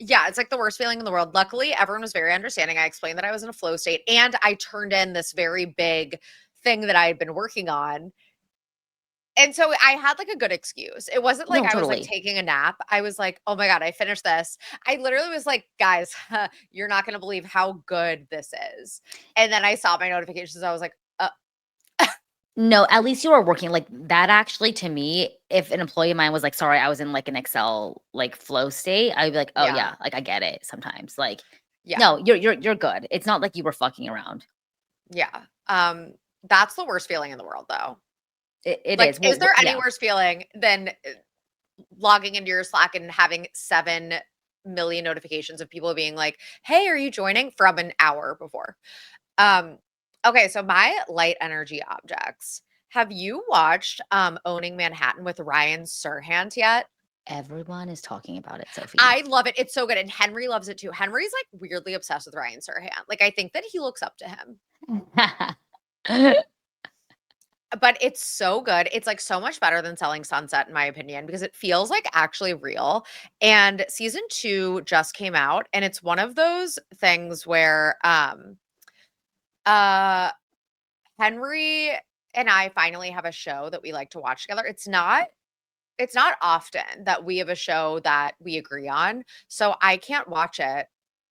yeah, it's like the worst feeling in the world. Luckily, everyone was very understanding. I explained that I was in a flow state and I turned in this very big thing that I had been working on. And so I had like a good excuse. It wasn't like No, I was like totally. taking a nap. I was like, oh my God, I finished this. I literally was like, guys, you're not going to believe how good this is. And then I saw my notifications. I was like, No, at least you are working like that actually to me, if an employee of mine was like, "Sorry, I was in like an Excel like flow state," I'd be like, "Oh yeah, yeah, like I get it sometimes." Like, yeah, no, you're good. It's not like you were fucking around. yeah. That's the worst feeling in the world though. It Like, is. is there any Yeah. worse feeling than logging into your Slack and having 7 million notifications of people being like, "Hey, are you joining?" from an hour before. Um, okay, so my light energy objects. Have you watched Owning Manhattan with Ryan Serhant yet? Everyone is talking about it, Sophie. I love it. It's so good. And Henry loves it too. Henry's like weirdly obsessed with Ryan Serhant. Like I think that he looks up to him. But it's so good. It's, like, so much better than Selling Sunset, in my opinion, because it feels, like, actually real, and season 2 just came out, and it's one of those things where, uh, Henry and I finally have a show that we like to watch together. It's not often that we have a show that we agree on, so I can't watch it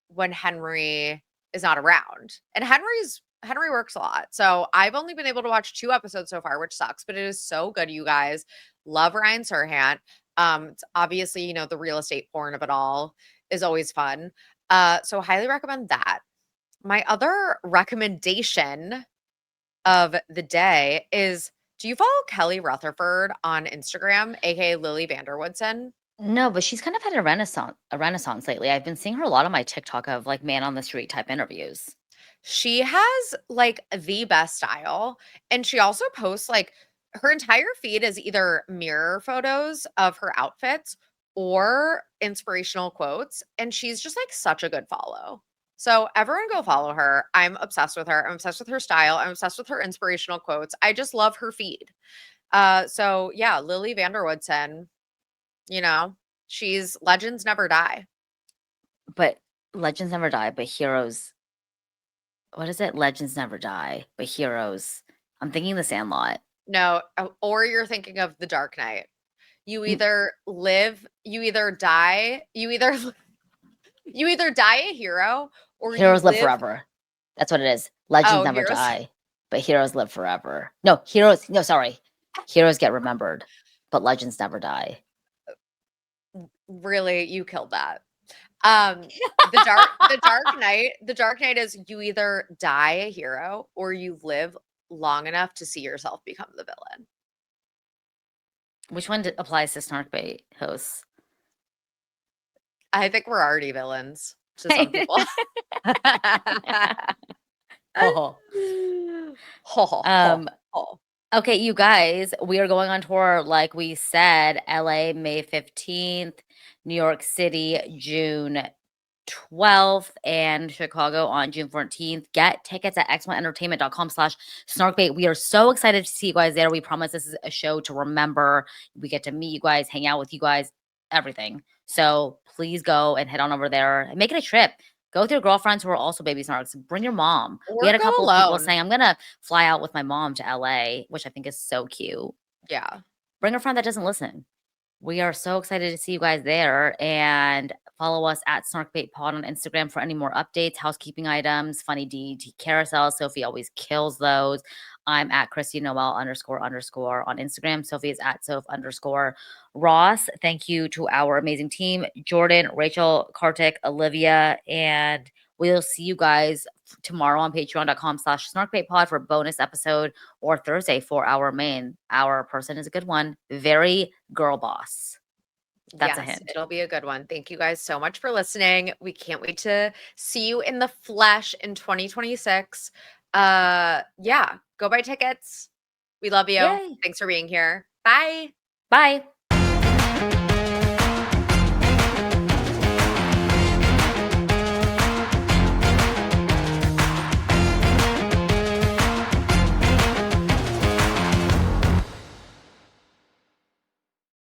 when Henry is not around. And Henry works a lot. So I've only been able to watch 2 episodes so far, which sucks, but it is so good, you guys. Love Ryan Serhant. It's obviously, the real estate porn of it all is always fun. So highly recommend that. My other recommendation of the day is, do you follow Kelly Rutherford on Instagram, aka Lily Vanderwoodson? No, but she's kind of had a renaissance lately. I've been seeing her a lot on my TikTok of like man on the street type interviews. She has like the best style. And she also posts like her entire feed is either mirror photos of her outfits or inspirational quotes. And she's just like such a good follow. So everyone go follow her. I'm obsessed with her. I'm obsessed with her style. I'm obsessed with her inspirational quotes. I just love her feed. So yeah, Lily Vanderwoodson, you know, she's legends never die. But legends never die, but heroes what is it? Legends never die, but heroes I'm thinking The Sandlot. No, or you're thinking of The Dark Knight. You N either live, you either die, you either you either die a hero or you Heroes live live forever. That's what it is. Legends Oh, never heroes. die, but heroes live forever. No, heroes. No, sorry. Heroes get remembered, but legends never die. Really, you killed that. The Dark Knight is you either die a hero or you live long enough to see yourself become the villain. Which one applies to Snarkbait hosts? I think we're already villains to some people. Oh. Ho, ho, ho, Um, ho. okay, you guys, we are going on tour, like we said, LA May 15th, New York City June 12th, and Chicago on June 14th. Get tickets at exponentertainment.com/snarkbait. We are so excited to see you guys there. We promise this is a show to remember. We get to meet you guys, hang out with you guys, everything. So please go and head on over there and make it a trip. Go with your girlfriends who are also baby snarks. Bring your mom. We Or had a go couple of people alone. saying, I'm going to fly out with my mom to LA, which I think is so cute. Yeah. Bring a friend that doesn't listen. We are so excited to see you guys there, and follow us at SnarkBaitPod on Instagram for any more updates, housekeeping items, funny DT carousels. Sophie always kills those. I'm at Christy Noel __ on Instagram. Sophie is at Soph _Ross. Thank you to our amazing team, Jordan, Rachel, Kartik, Olivia, and we'll see you guys tomorrow on patreon.com/snarkbaitpod for a bonus episode, or Thursday for our main. Our person is a good one. Very girl boss. That's a Yes, hint. it'll be a good one. Thank you guys so much for listening. We can't wait to see you in the flesh in 2026. Yeah, go buy tickets. We love you. Yay. Thanks for being here. Bye. Bye.